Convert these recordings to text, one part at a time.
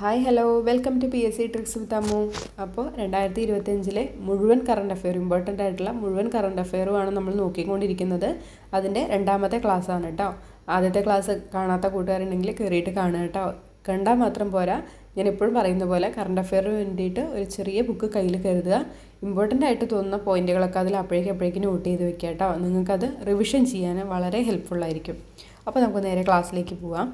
Hi hello welcome to PSC tricks with Ammu. അപ്പോൾ 2025 മുഴുവൻ current affair, important ആയിട്ടുള്ള മുഴുവൻ കറണ്ട് അഫെയറുമാണ് നമ്മൾ നോക്കിക്കൊണ്ടിരിക്കുന്നത്. അതിൻ്റെ രണ്ടാമത്തെ ക്ലാസ്സാണ് കേട്ടോ. ആദ്യത്തെ ക്ലാസ് കാണാത്ത കൂട്ടുകാരുണ്ടെങ്കിൽ കയറിയിട്ട് കാണുക കേട്ടോ. കണ്ടാൽ മാത്രം പോരാ, ഞാൻ എപ്പോഴും പറയുന്ന പോലെ കറണ്ട് അഫെയറിന് വേണ്ടിയിട്ട് ഒരു ചെറിയ ബുക്ക് കയ്യിൽ കരുതുക. ഇമ്പോർട്ടൻ്റ് ആയിട്ട് തോന്നുന്ന പോയിന്റുകളൊക്കെ അതിൽ അപ്പോഴേക്കും നോട്ട് ചെയ്ത് വെക്കുക കേട്ടോ. നിങ്ങൾക്കത് റിവിഷൻ ചെയ്യാൻ വളരെ ഹെൽപ്ഫുള്ളായിരിക്കും. അപ്പോൾ നമുക്ക് നേരെ ക്ലാസ്സിലേക്ക് പോവാം.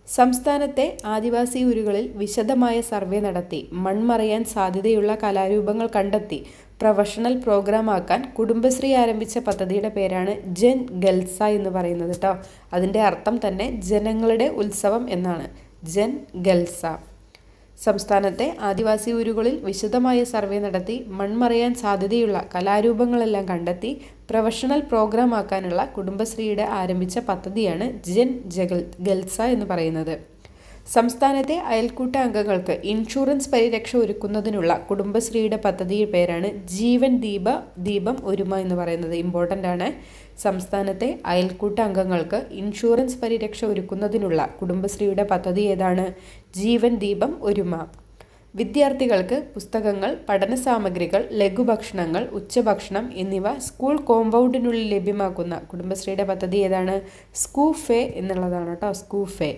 സംസ്ഥാനത്തെ ആദിവാസി ഊരുകളിൽ വിശദമായ സർവേ നടത്തി മൺമറയാൻ സാധ്യതയുള്ള കലാരൂപങ്ങൾ കണ്ടെത്തി പ്രൊഫഷണൽ പ്രോഗ്രാമാക്കാൻ കുടുംബശ്രീ ആരംഭിച്ച പദ്ധതിയുടെ പേരാണ് ജൻ ഗൽസ എന്ന് പറയുന്നത് കേട്ടോ. അതിൻ്റെ അർത്ഥം തന്നെ ജനങ്ങളുടെ ഉത്സവം എന്നാണ്. ജൻ ഗൽസ. സംസ്ഥാനത്തെ ആദിവാസി ഊരുകളിൽ വിശദമായ സർവേ നടത്തി മൺമറയാൻ സാധ്യതയുള്ള കലാരൂപങ്ങളെല്ലാം കണ്ടെത്തി പ്രൊഫഷണൽ പ്രോഗ്രാം ആക്കാനുള്ള കുടുംബശ്രീയുടെ ആരംഭിച്ച പദ്ധതിയാണ് ജൻ ഗൽസ എന്ന് പറയുന്നത്. സംസ്ഥാനത്തെ അയൽക്കൂട്ട അംഗങ്ങൾക്ക് ഇൻഷുറൻസ് പരിരക്ഷ ഒരുക്കുന്നതിനുള്ള കുടുംബശ്രീയുടെ പദ്ധതിയുടെ പേരാണ് ജീവൻ ദീപം ഒരുമ എന്ന് പറയുന്നത്. ഇമ്പോർട്ടൻ്റ് ആണ്. സംസ്ഥാനത്തെ അയൽക്കൂട്ട അംഗങ്ങൾക്ക് ഇൻഷുറൻസ് പരിരക്ഷ ഒരുക്കുന്നതിനുള്ള കുടുംബശ്രീയുടെ പദ്ധതി ഏതാണ്? ജീവൻ ദീപം ഒരുമ. വിദ്യാർത്ഥികൾക്ക് പുസ്തകങ്ങൾ, പഠന സാമഗ്രികൾ, ലഘുഭക്ഷണങ്ങൾ, ഉച്ചഭക്ഷണം എന്നിവ സ്കൂൾ കോമ്പൗണ്ടിനുള്ളിൽ ലഭ്യമാക്കുന്ന കുടുംബശ്രീയുടെ പദ്ധതി ഏതാണ്? സ്കൂഫേ എന്നുള്ളതാണ് കേട്ടോ. സ്കൂഫേ.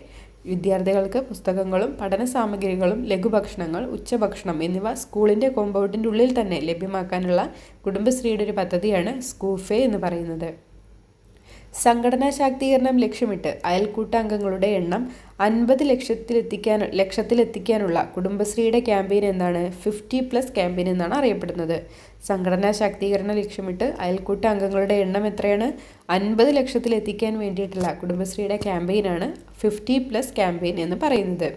വിദ്യാർത്ഥികൾക്ക് പുസ്തകങ്ങളും പഠന സാമഗ്രികളും ലഘുഭക്ഷണങ്ങൾ, ഉച്ചഭക്ഷണം എന്നിവ സ്കൂളിൻ്റെ കോമ്പൗണ്ടിൻ്റെ ഉള്ളിൽ തന്നെ ലഭ്യമാക്കാനുള്ള കുടുംബശ്രീയുടെ ഒരു പദ്ധതിയാണ് സ്കൂഫേ എന്ന് പറയുന്നത്. സംഘടനാ ശാക്തീകരണം ലക്ഷ്യമിട്ട് അയൽക്കൂട്ട അംഗങ്ങളുടെ എണ്ണം 50 ലക്ഷത്തിലെത്തിക്കാനുള്ള കുടുംബശ്രീയുടെ ക്യാമ്പയിൻ എന്താണ്? 50+ ക്യാമ്പയിൻ എന്നാണ് അറിയപ്പെടുന്നത്. സംഘടനാ ശാക്തീകരണം ലക്ഷ്യമിട്ട് അയൽക്കൂട്ട അംഗങ്ങളുടെ എണ്ണം എത്രയാണ്? 50 ലക്ഷത്തിലെത്തിക്കാൻ വേണ്ടിയിട്ടുള്ള കുടുംബശ്രീയുടെ ക്യാമ്പയിനാണ് 50+ ക്യാമ്പയിൻ എന്ന് പറയുന്നത്.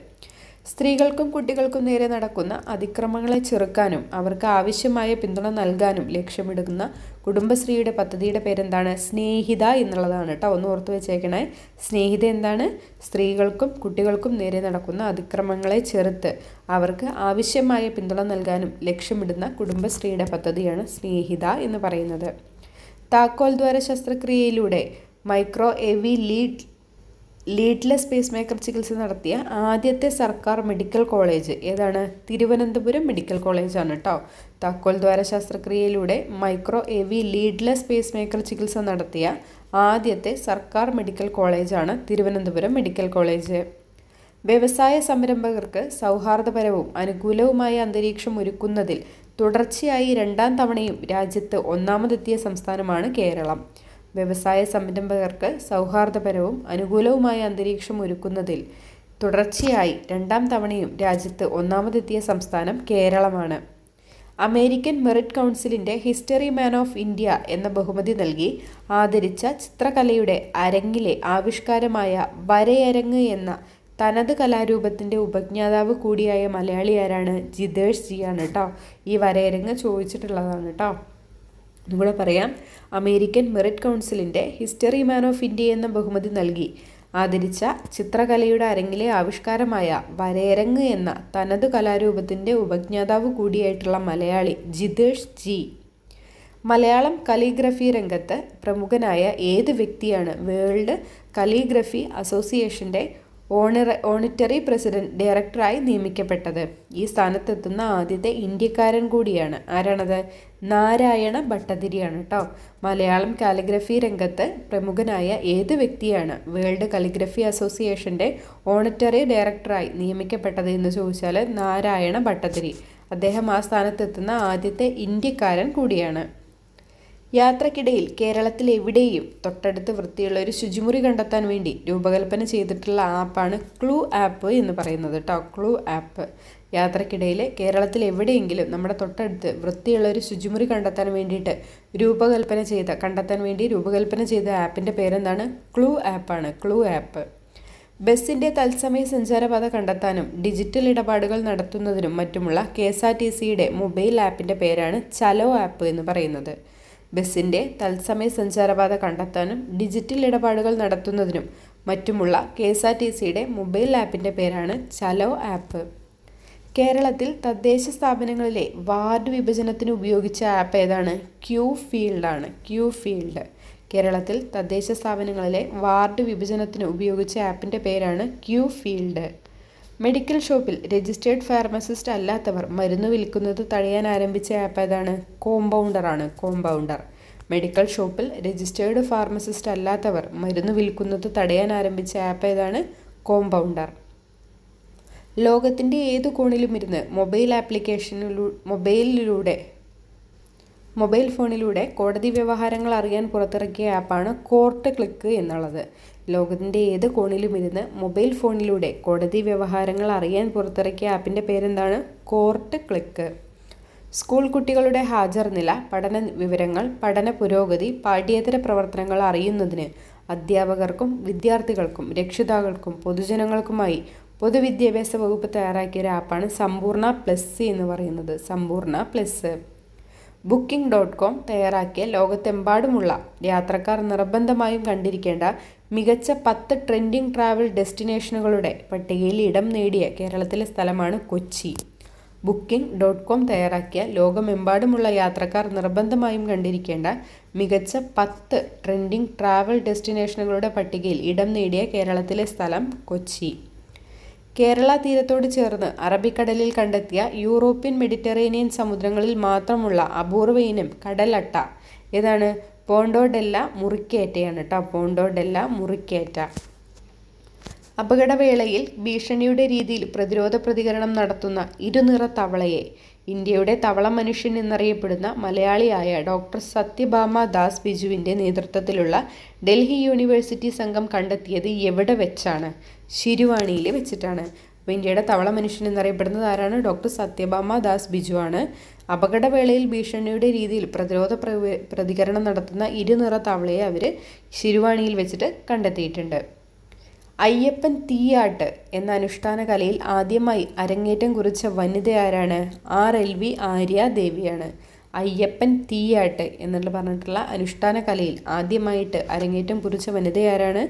സ്ത്രീകൾക്കും കുട്ടികൾക്കും നേരെ നടക്കുന്ന അതിക്രമങ്ങളെ ചെറുക്കാനും അവർക്ക് ആവശ്യമായ പിന്തുണ നൽകാനും ലക്ഷ്യമിടുന്ന കുടുംബശ്രീയുടെ പദ്ധതിയുടെ പേരെന്താണ്? സ്നേഹിത എന്നുള്ളതാണ് കേട്ടോ. ഒന്ന് ഓർത്ത് വെച്ചേക്കണേ. സ്നേഹിത എന്താണ്? സ്ത്രീകൾക്കും കുട്ടികൾക്കും നേരെ നടക്കുന്ന അതിക്രമങ്ങളെ ചെറുത്ത് അവർക്ക് ആവശ്യമായ പിന്തുണ നൽകാനും ലക്ഷ്യമിടുന്ന കുടുംബശ്രീയുടെ പദ്ധതിയാണ് സ്നേഹിത എന്ന് പറയുന്നത്. താക്കോൽ ദ്വാര ശസ്ത്രക്രിയയിലൂടെ micro AV leadless pacemaker ചികിത്സ നടത്തിയ ആദ്യത്തെ സർക്കാർ മെഡിക്കൽ കോളേജ് ഏതാണ്? തിരുവനന്തപുരം മെഡിക്കൽ കോളേജാണ് കേട്ടോ. താക്കോൽ ദ്വാര ശസ്ത്രക്രിയയിലൂടെ micro AV leadless pacemaker ചികിത്സ നടത്തിയ ആദ്യത്തെ സർക്കാർ മെഡിക്കൽ കോളേജാണ് തിരുവനന്തപുരം മെഡിക്കൽ കോളേജ്. വ്യവസായ സംരംഭകർക്ക് സൗഹാർദ്ദപരവും അനുകൂലവുമായ അന്തരീക്ഷം ഒരുക്കുന്നതിൽ തുടർച്ചയായി 2ാം തവണയും രാജ്യത്ത് ഒന്നാമതെത്തിയ സംസ്ഥാനമാണ് കേരളം. വ്യവസായ സംരംഭകർക്ക് സൗഹാർദ്ദപരവും അനുകൂലവുമായ അന്തരീക്ഷം ഒരുക്കുന്നതിൽ തുടർച്ചയായി 2ാം തവണയും രാജ്യത്ത് ഒന്നാമതെത്തിയ സംസ്ഥാനം കേരളമാണ്. അമേരിക്കൻ മെറിറ്റ് കൗൺസിലിൻ്റെ ഹിസ്റ്ററി മാൻ ഓഫ് ഇന്ത്യ എന്ന ബഹുമതി നൽകി ആദരിച്ച ചിത്രകലയുടെ അരങ്ങിലെ ആവിഷ്കാരമായ വരയരങ്ങ് എന്ന തനത് കലാരൂപത്തിൻ്റെ ഉപജ്ഞാതാവ് കൂടിയായ മലയാളി ആരാണ്? ജിതേഷ് ജി ആണ് കേട്ടോ. ഈ വരയരങ്ങ് ചോദിച്ചിട്ടുള്ളതാണ് കേട്ടോ. ഒന്നുകൂടെ പറയാം. അമേരിക്കൻ മെറിറ്റ് കൗൺസിലിൻ്റെ ഹിസ്റ്ററി മാൻ ഓഫ് ഇന്ത്യ എന്ന ബഹുമതി നൽകി ആദരിച്ച ചിത്രകലയുടെ അരങ്ങിലെ ആവിഷ്കാരമായ വരയരങ്ങ് എന്ന തനത് കലാരൂപത്തിൻ്റെ ഉപജ്ഞാതാവ് കൂടിയായിട്ടുള്ള മലയാളി ജിതേഷ് ജി. മലയാളം കലിഗ്രഫി രംഗത്ത് പ്രമുഖനായ ഏത് വ്യക്തിയാണ് വേൾഡ് കലിഗ്രഫി അസോസിയേഷൻ്റെ ഓണിറ്ററി പ്രസിഡന്റ് ഡയറക്ടറായി നിയമിക്കപ്പെട്ടത്? ഈ സ്ഥാനത്തെത്തുന്ന ആദ്യത്തെ ഇന്ത്യക്കാരൻ കൂടിയാണ്. ആരാണത്? നാരായണ ഭട്ടതിരിയാണ് കേട്ടോ. മലയാളം കാലിഗ്രഫി രംഗത്ത് പ്രമുഖനായ ഏത് വ്യക്തിയാണ് വേൾഡ് കലിഗ്രഫി അസോസിയേഷൻ്റെ ഓണിറ്ററി ഡയറക്ടറായി നിയമിക്കപ്പെട്ടത് എന്ന് ചോദിച്ചാൽ നാരായണ ഭട്ടതിരി. അദ്ദേഹം ആ സ്ഥാനത്തെത്തുന്ന ആദ്യത്തെ ഇന്ത്യക്കാരൻ കൂടിയാണ്. യാത്രക്കിടയിൽ കേരളത്തിൽ എവിടെയും തൊട്ടടുത്ത് വൃത്തിയുള്ള ഒരു ശുചിമുറി കണ്ടെത്താൻ വേണ്ടി രൂപകൽപ്പന ചെയ്തിട്ടുള്ള ആപ്പാണ് ക്ലൂ ആപ്പ് എന്ന് പറയുന്നത് കേട്ടോ. Clue app. യാത്രക്കിടയിൽ കേരളത്തിൽ എവിടെയെങ്കിലും നമ്മുടെ തൊട്ടടുത്ത് വൃത്തിയുള്ള ഒരു ശുചിമുറി കണ്ടെത്താൻ വേണ്ടി രൂപകൽപ്പന ചെയ്ത ആപ്പിൻ്റെ പേരെന്താണ്? ക്ലൂ ആപ്പാണ്. Clue app. ബസ്സിൻ്റെ തത്സമയ സഞ്ചാരപാത കണ്ടെത്താനും ഡിജിറ്റൽ ഇടപാടുകൾ നടത്തുന്നതിനും മറ്റുമുള്ള KSRTCയുടെ മൊബൈൽ ആപ്പിൻ്റെ പേരാണ് ചലോ ആപ്പ് എന്ന് പറയുന്നത്. ബസ്സിൻ്റെ തത്സമയ സഞ്ചാരപാത കണ്ടെത്താനും ഡിജിറ്റൽ ഇടപാടുകൾ നടത്തുന്നതിനും മറ്റുമുള്ള KSRTCയുടെ മൊബൈൽ ആപ്പിൻ്റെ പേരാണ് ചലോ ആപ്പ്. കേരളത്തിൽ തദ്ദേശ സ്ഥാപനങ്ങളിലെ വാർഡ് വിഭജനത്തിന് ഉപയോഗിച്ച ആപ്പ് ഏതാണ്? ക്യൂ ഫീൽഡാണ്. Q field. കേരളത്തിൽ തദ്ദേശ സ്ഥാപനങ്ങളിലെ വാർഡ് വിഭജനത്തിന് ഉപയോഗിച്ച ആപ്പിൻ്റെ പേരാണ് ക്യൂ ഫീൽഡ്. മെഡിക്കൽ ഷോപ്പിൽ രജിസ്റ്റേർഡ് ഫാർമസിസ്റ്റ് അല്ലാത്തവർ മരുന്ന് വിൽക്കുന്നത് തടയാൻ ആരംഭിച്ച ആപ്പ് ഏതാണ്? കോമ്പൗണ്ടറാണ്. കോമ്പൗണ്ടർ. മെഡിക്കൽ ഷോപ്പിൽ രജിസ്റ്റേർഡ് ഫാർമസിസ്റ്റ് അല്ലാത്തവർ മരുന്ന് വിൽക്കുന്നത് തടയാൻ ആരംഭിച്ച ആപ്പ് ഏതാണ്? കോമ്പൗണ്ടർ. ലോകത്തിൻ്റെ ഏതു കോണിലും ഇരുന്ന് മൊബൈൽ ഫോണിലൂടെ കോടതി വ്യവഹാരങ്ങൾ അറിയാൻ പുറത്തിറക്കിയ ആപ്പാണ് കോർട്ട് ക്ലിക്ക് എന്നുള്ളത്. ലോകത്തിൻ്റെ ഏത് കോണിലും ഇരുന്ന് മൊബൈൽ ഫോണിലൂടെ കോടതി വ്യവഹാരങ്ങൾ അറിയാൻ പുറത്തിറക്കിയ ആപ്പിൻ്റെ പേരെന്താണ്? Court click. സ്കൂൾ കുട്ടികളുടെ ഹാജർ നില, പഠന വിവരങ്ങൾ, പഠന പുരോഗതി, പാഠ്യേതര പ്രവർത്തനങ്ങൾ അറിയുന്നതിന് അധ്യാപകർക്കും വിദ്യാർത്ഥികൾക്കും രക്ഷിതാക്കൾക്കും പൊതുജനങ്ങൾക്കുമായി പൊതുവിദ്യാഭ്യാസ വകുപ്പ് തയ്യാറാക്കിയ ഒരു ആപ്പാണ് സമ്പൂർണ്ണ പ്ലസ് എന്ന് പറയുന്നത്. സമ്പൂർണ്ണ പ്ലസ്. Booking.com തയ്യാറാക്കിയ ലോകത്തെമ്പാടുമുള്ള യാത്രക്കാർ നിർബന്ധമായും കണ്ടിരിക്കേണ്ട മികച്ച 10 ട്രെൻഡിംഗ് ട്രാവൽ ഡെസ്റ്റിനേഷനുകളുടെ പട്ടികയിൽ ഇടം നേടിയ കേരളത്തിലെ സ്ഥലമാണ് കൊച്ചി. Booking.com തയ്യാറാക്കിയ ലോകമെമ്പാടുമുള്ള യാത്രക്കാർ നിർബന്ധമായും കണ്ടിരിക്കേണ്ട മികച്ച 10 ട്രെൻഡിംഗ് ട്രാവൽ ഡെസ്റ്റിനേഷനുകളുടെ പട്ടികയിൽ ഇടം നേടിയ കേരളത്തിലെ സ്ഥലം കൊച്ചി. കേരള തീരത്തോട് ചേർന്ന് അറബിക്കടലിൽ കണ്ടെത്തിയ യൂറോപ്യൻ മെഡിറ്ററേനിയൻ സമുദ്രങ്ങളിൽ മാത്രമുള്ള അപൂർവ ഇനം കടലട്ട ഏതാണ്? പോണ്ടോഡെല്ല മുറിക്കേറ്റയാണ് കേട്ടോ. പോണ്ടോഡെല്ല മുറിക്കേറ്റ. അപകടവേളയിൽ ഭീഷണിയുടെ രീതിയിൽ പ്രതിരോധ പ്രതികരണം നടത്തുന്ന ഇരുനിറ തവളയെ ഇന്ത്യയുടെ തവള മനുഷ്യൻ എന്നറിയപ്പെടുന്ന മലയാളിയായ ഡോക്ടർ സത്യഭാമ ദാസ് ബിജുവിൻ്റെ നേതൃത്വത്തിലുള്ള ഡൽഹി യൂണിവേഴ്സിറ്റി സംഘം കണ്ടെത്തിയത് എവിടെ വെച്ചാണ്? ശിരുവാണിയിൽ വെച്ചിട്ടാണ്. അപ്പോൾ ഇന്ത്യയുടെ തവള മനുഷ്യൻ എന്നറിയപ്പെടുന്നത് ആരാണ്? ഡോക്ടർ സത്യഭാമ ദാസ് ബിജു ആണ്. അപകടവേളയിൽ ഭീഷണിയുടെ രീതിയിൽ പ്രതിരോധ പ്രതികരണം നടത്തുന്ന ഇരുനിറ തവളയെ അവർ ശിരുവാണിയിൽ വെച്ചിട്ട് കണ്ടെത്തിയിട്ടുണ്ട്. അയ്യപ്പൻ തീയാട്ട് എന്ന അനുഷ്ഠാന കലയിൽ ആദ്യമായി അരങ്ങേറ്റം കുറിച്ച വനിത ആരാണ്? RLV ആര്യ ദേവിയാണ്. അയ്യപ്പൻ തീയാട്ട് എന്നുള്ള പറഞ്ഞിട്ടുള്ള അനുഷ്ഠാന കലയിൽ ആദ്യമായിട്ട് അരങ്ങേറ്റം കുറിച്ച വനിത ആരാണ്?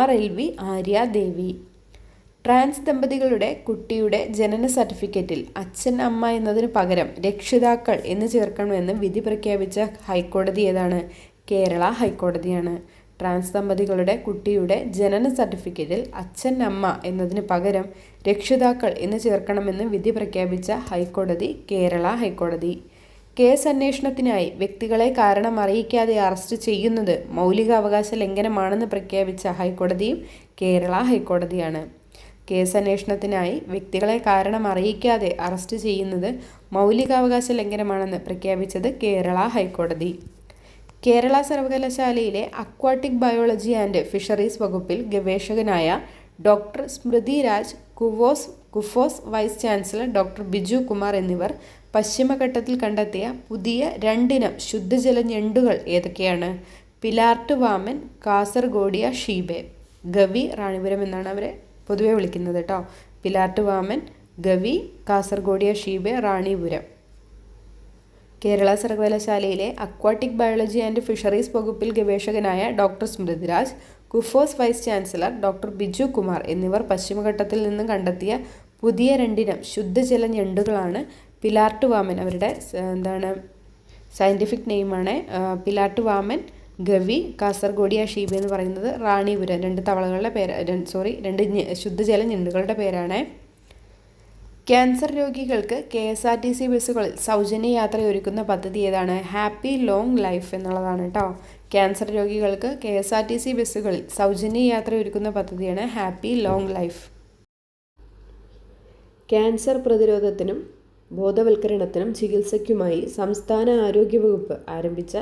RLV ആര്യ ദേവി. ട്രാൻസ് ദമ്പതികളുടെ കുട്ടിയുടെ ജനന സർട്ടിഫിക്കറ്റിൽ അച്ഛൻ അമ്മ എന്നതിന് പകരം രക്ഷിതാക്കൾ എന്ന് ചേർക്കണമെന്ന് വിധി പ്രഖ്യാപിച്ച ഹൈക്കോടതി ഏതാണ്? കേരള ഹൈക്കോടതിയാണ്. ട്രാൻസ് ദമ്പതികളുടെ കുട്ടിയുടെ ജനന സർട്ടിഫിക്കറ്റിൽ അച്ഛൻ അമ്മ എന്നതിന് പകരം രക്ഷിതാക്കൾ എന്ന് ചേർക്കണമെന്ന് വിധി പ്രഖ്യാപിച്ച ഹൈക്കോടതി കേരള ഹൈക്കോടതി. കേസ് അന്വേഷണത്തിനായി വ്യക്തികളെ കാരണം അറിയിക്കാതെ അറസ്റ്റ് ചെയ്യുന്നത് മൗലികാവകാശ ലംഘനമാണെന്ന് പ്രഖ്യാപിച്ച ഹൈക്കോടതിയും കേരള ഹൈക്കോടതിയാണ്. കേസ് അന്വേഷണത്തിനായി വ്യക്തികളെ കാരണം അറിയിക്കാതെ അറസ്റ്റ് ചെയ്യുന്നത് മൗലികാവകാശ ലംഘനമാണെന്ന് പ്രഖ്യാപിച്ചത് കേരള ഹൈക്കോടതി. കേരള സർവകലാശാലയിലെ അക്വാട്ടിക് ബയോളജി ആൻഡ് ഫിഷറീസ് വകുപ്പിൽ ഗവേഷകനായ doctor Smriti Raj, KUFOS vice chancellor doctor Biju Kumar എന്നിവർ പശ്ചിമഘട്ടത്തിൽ കണ്ടെത്തിയ പുതിയ 2 ഇനം ശുദ്ധജല ഞണ്ടുകൾ ഏതൊക്കെയാണ്? പിലാർട്ട് വാമൻ, കാസർഗോഡിയ ഷീബെ. ഗവി, റാണിപുരം എന്നാണ് അവരെ പൊതുവെ വിളിക്കുന്നത് കേട്ടോ. പിലാർട്ട് വാമൻ, ഗവി, കാസർഗോഡിയ ഷീബെ, റാണിപുരം. കേരള സർവകലാശാലയിലെ അക്വാട്ടിക് ബയോളജി ആൻഡ് ഫിഷറീസ് വകുപ്പിൽ ഗവേഷകനായ doctor Smritiraj, KUFOS vice chancellor doctor Biju Kumar എന്നിവർ പശ്ചിമഘട്ടത്തിൽ നിന്നും കണ്ടെത്തിയ പുതിയ 2 ഇനം ശുദ്ധജല ഞണ്ടുകളാണ് പിലാർട്ട് വാമൻ. അവരുടെ സയൻറ്റിഫിക് നെയിമാണ് പിലാർട്ട് വാമൻ, ഗവി, കാസർഗോഡിയ ഷീബ എന്ന് പറയുന്നത് റാണിപുരം. 2 തവളകളുടെ പേര് 2 ശുദ്ധജല ഞണ്ടുകളുടെ പേരാണ്. ക്യാൻസർ രോഗികൾക്ക് KSRTC ബസ്സുകളിൽ സൗജന്യ യാത്രയൊരുക്കുന്ന പദ്ധതി ഏതാണ്? ഹാപ്പി ലോങ് ലൈഫ് എന്നുള്ളതാണ് കേട്ടോ. ക്യാൻസർ രോഗികൾക്ക് KSRTC ബസ്സുകളിൽ സൗജന്യ യാത്രയൊരുക്കുന്ന പദ്ധതിയാണ് ഹാപ്പി ലോങ് ലൈഫ്. ക്യാൻസർ പ്രതിരോധത്തിനും ബോധവൽക്കരണത്തിനും ചികിത്സയ്ക്കുമായി സംസ്ഥാന ആരോഗ്യവകുപ്പ് ആരംഭിച്ച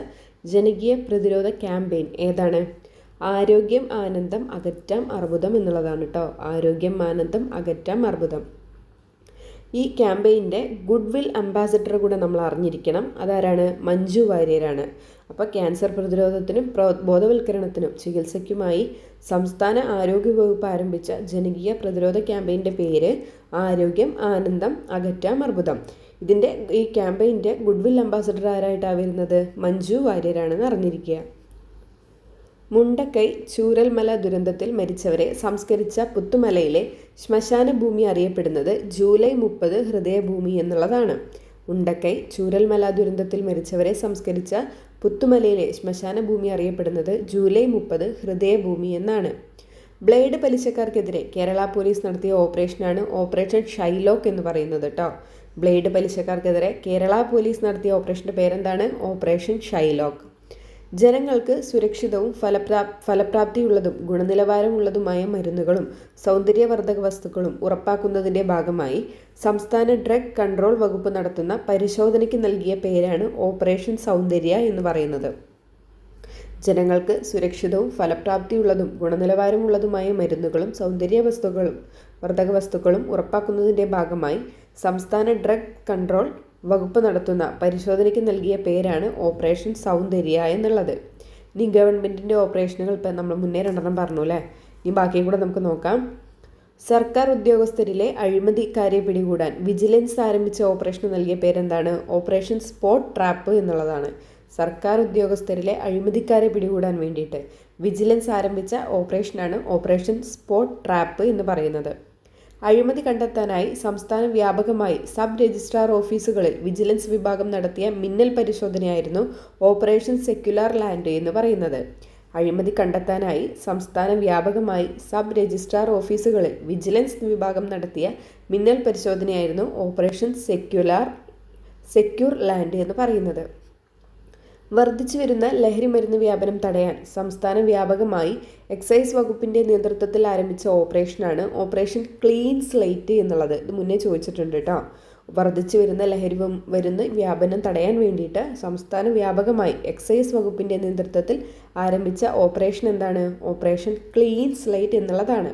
ജനകീയ പ്രതിരോധ ക്യാമ്പയിൻ ഏതാണ്? ആരോഗ്യം ആനന്ദം അകറ്റാം അർബുദം എന്നുള്ളതാണ് കേട്ടോ. ആരോഗ്യം ആനന്ദം അകറ്റാം അർബുദം. ഈ ക്യാമ്പയിൻ്റെ ഗുഡ് വിൽ അംബാസിഡർ കൂടെ നമ്മൾ അറിഞ്ഞിരിക്കണം. അതാരാണ്? മഞ്ജു വാര്യരാണ്. അപ്പോൾ ക്യാൻസർ പ്രതിരോധത്തിനും ബോധവൽക്കരണത്തിനും ചികിത്സയ്ക്കുമായി സംസ്ഥാന ആരോഗ്യവകുപ്പ് ആരംഭിച്ച ജനകീയ പ്രതിരോധ ക്യാമ്പയിൻ്റെ പേര് ആരോഗ്യം ആനന്ദം അകറ്റാം അർബുദം. ഈ ക്യാമ്പയിൻ്റെ ഗുഡ് വിൽ അംബാസിഡർ ആരായിട്ടാണ് വരുന്നത്? മഞ്ജു വാര്യരാണെന്ന് അറിഞ്ഞിരിക്കുക. മുണ്ടക്കൈ ചൂരൽമല ദുരന്തത്തിൽ മരിച്ചവരെ സംസ്കരിച്ച പുത്തുമലയിലെ ശ്മശാന ഭൂമി അറിയപ്പെടുന്നത് ജൂലൈ 30 ഹൃദയഭൂമി എന്നുള്ളതാണ്. മുണ്ടക്കൈ ചൂരൽമല ദുരന്തത്തിൽ മരിച്ചവരെ സംസ്കരിച്ച പുത്തുമലയിലെ ശ്മശാന ഭൂമി അറിയപ്പെടുന്നത് ജൂലൈ 30 ഹൃദയഭൂമി എന്നാണ്. ബ്ലേഡ് പലിശക്കാർക്കെതിരെ കേരള പോലീസ് നടത്തിയ ഓപ്പറേഷനാണ് ഓപ്പറേഷൻ ഷൈലോക്ക് എന്ന് പറയുന്നത് കേട്ടോ. ബ്ലേഡ് പലിശക്കാർക്കെതിരെ കേരള പോലീസ് നടത്തിയ ഓപ്പറേഷൻ്റെ പേരെന്താണ്? Operation Shylock. ജനങ്ങൾക്ക് സുരക്ഷിതവും ഫലപ്രാപ്തിയുള്ളതും ഗുണനിലവാരമുള്ളതുമായ മരുന്നുകളും സൗന്ദര്യവർദ്ധക വസ്തുക്കളും ഉറപ്പാക്കുന്നതിൻ്റെ ഭാഗമായി സംസ്ഥാന ഡ്രഗ് കൺട്രോൾ വകുപ്പ് നടത്തുന്ന പരിശോധനയ്ക്ക് നൽകിയ പേരാണ് ഓപ്പറേഷൻ സൗന്ദര്യ എന്ന് പറയുന്നത്. ജനങ്ങൾക്ക് സുരക്ഷിതവും ഫലപ്രാപ്തിയുള്ളതും ഗുണനിലവാരമുള്ളതുമായ മരുന്നുകളും വർദ്ധക വസ്തുക്കളും ഉറപ്പാക്കുന്നതിൻ്റെ ഭാഗമായി സംസ്ഥാന ഡ്രഗ് കൺട്രോൾ വകുപ്പ് നടത്തുന്ന പരിശോധനയ്ക്ക് നൽകിയ പേരാണ് ഓപ്പറേഷൻ സൗന്ദര്യ എന്നുള്ളത്. ഇനി ഗവൺമെൻറ്റിൻ്റെ ഓപ്പറേഷനുകൾ ഇപ്പം നമ്മൾ മുന്നേ 2 പറഞ്ഞു അല്ലേ. ഇനി ബാക്കിയും കൂടെ നമുക്ക് നോക്കാം. സർക്കാർ ഉദ്യോഗസ്ഥരിലെ അഴിമതിക്കാരെ പിടികൂടാൻ വിജിലൻസ് ആരംഭിച്ച ഓപ്പറേഷന് നൽകിയ പേരെന്താണ്? ഓപ്പറേഷൻ സ്പോട്ട് ട്രാപ്പ് എന്നുള്ളതാണ്. സർക്കാർ ഉദ്യോഗസ്ഥരിലെ അഴിമതിക്കാരെ പിടികൂടാൻ വേണ്ടിയിട്ട് വിജിലൻസ് ആരംഭിച്ച ഓപ്പറേഷനാണ് ഓപ്പറേഷൻ സ്പോട്ട് ട്രാപ്പ് എന്ന് പറയുന്നത്. അഴിമതി കണ്ടെത്താനായി സംസ്ഥാന വ്യാപകമായി സബ് രജിസ്ട്രാർ ഓഫീസുകളിൽ വിജിലൻസ് വിഭാഗം നടത്തിയ മിന്നൽ പരിശോധനയായിരുന്നു ഓപ്പറേഷൻ സെക്യുലർ ലാൻഡ് എന്ന് പറയുന്നത്. അഴിമതി കണ്ടെത്താനായി സംസ്ഥാന വ്യാപകമായി സബ് രജിസ്ട്രാർ ഓഫീസുകളിൽ വിജിലൻസ് വിഭാഗം നടത്തിയ മിന്നൽ പരിശോധനയായിരുന്നു ഓപ്പറേഷൻ സെക്യൂർ ലാൻഡ് എന്ന് പറയുന്നത്. വർദ്ധിച്ചു വരുന്ന ലഹരിമരുന്ന് വ്യാപനം തടയാൻ സംസ്ഥാന വ്യാപകമായി എക്സൈസ് വകുപ്പിൻ്റെ നേതൃത്വത്തിൽ ആരംഭിച്ച ഓപ്പറേഷനാണ് ഓപ്പറേഷൻ ക്ലീൻ സ്ലേറ്റ് എന്നുള്ളത്. ഇത് മുന്നേ ചോദിച്ചിട്ടുണ്ട് കേട്ടോ. വർദ്ധിച്ചു വരുന്ന ലഹരി വ്യാപനം തടയാൻ വേണ്ടിയിട്ട് സംസ്ഥാന വ്യാപകമായി എക്സൈസ് വകുപ്പിൻ്റെ നേതൃത്വത്തിൽ ആരംഭിച്ച ഓപ്പറേഷൻ എന്താണ്? ഓപ്പറേഷൻ ക്ലീൻ സ്ലേറ്റ് എന്നുള്ളതാണ്.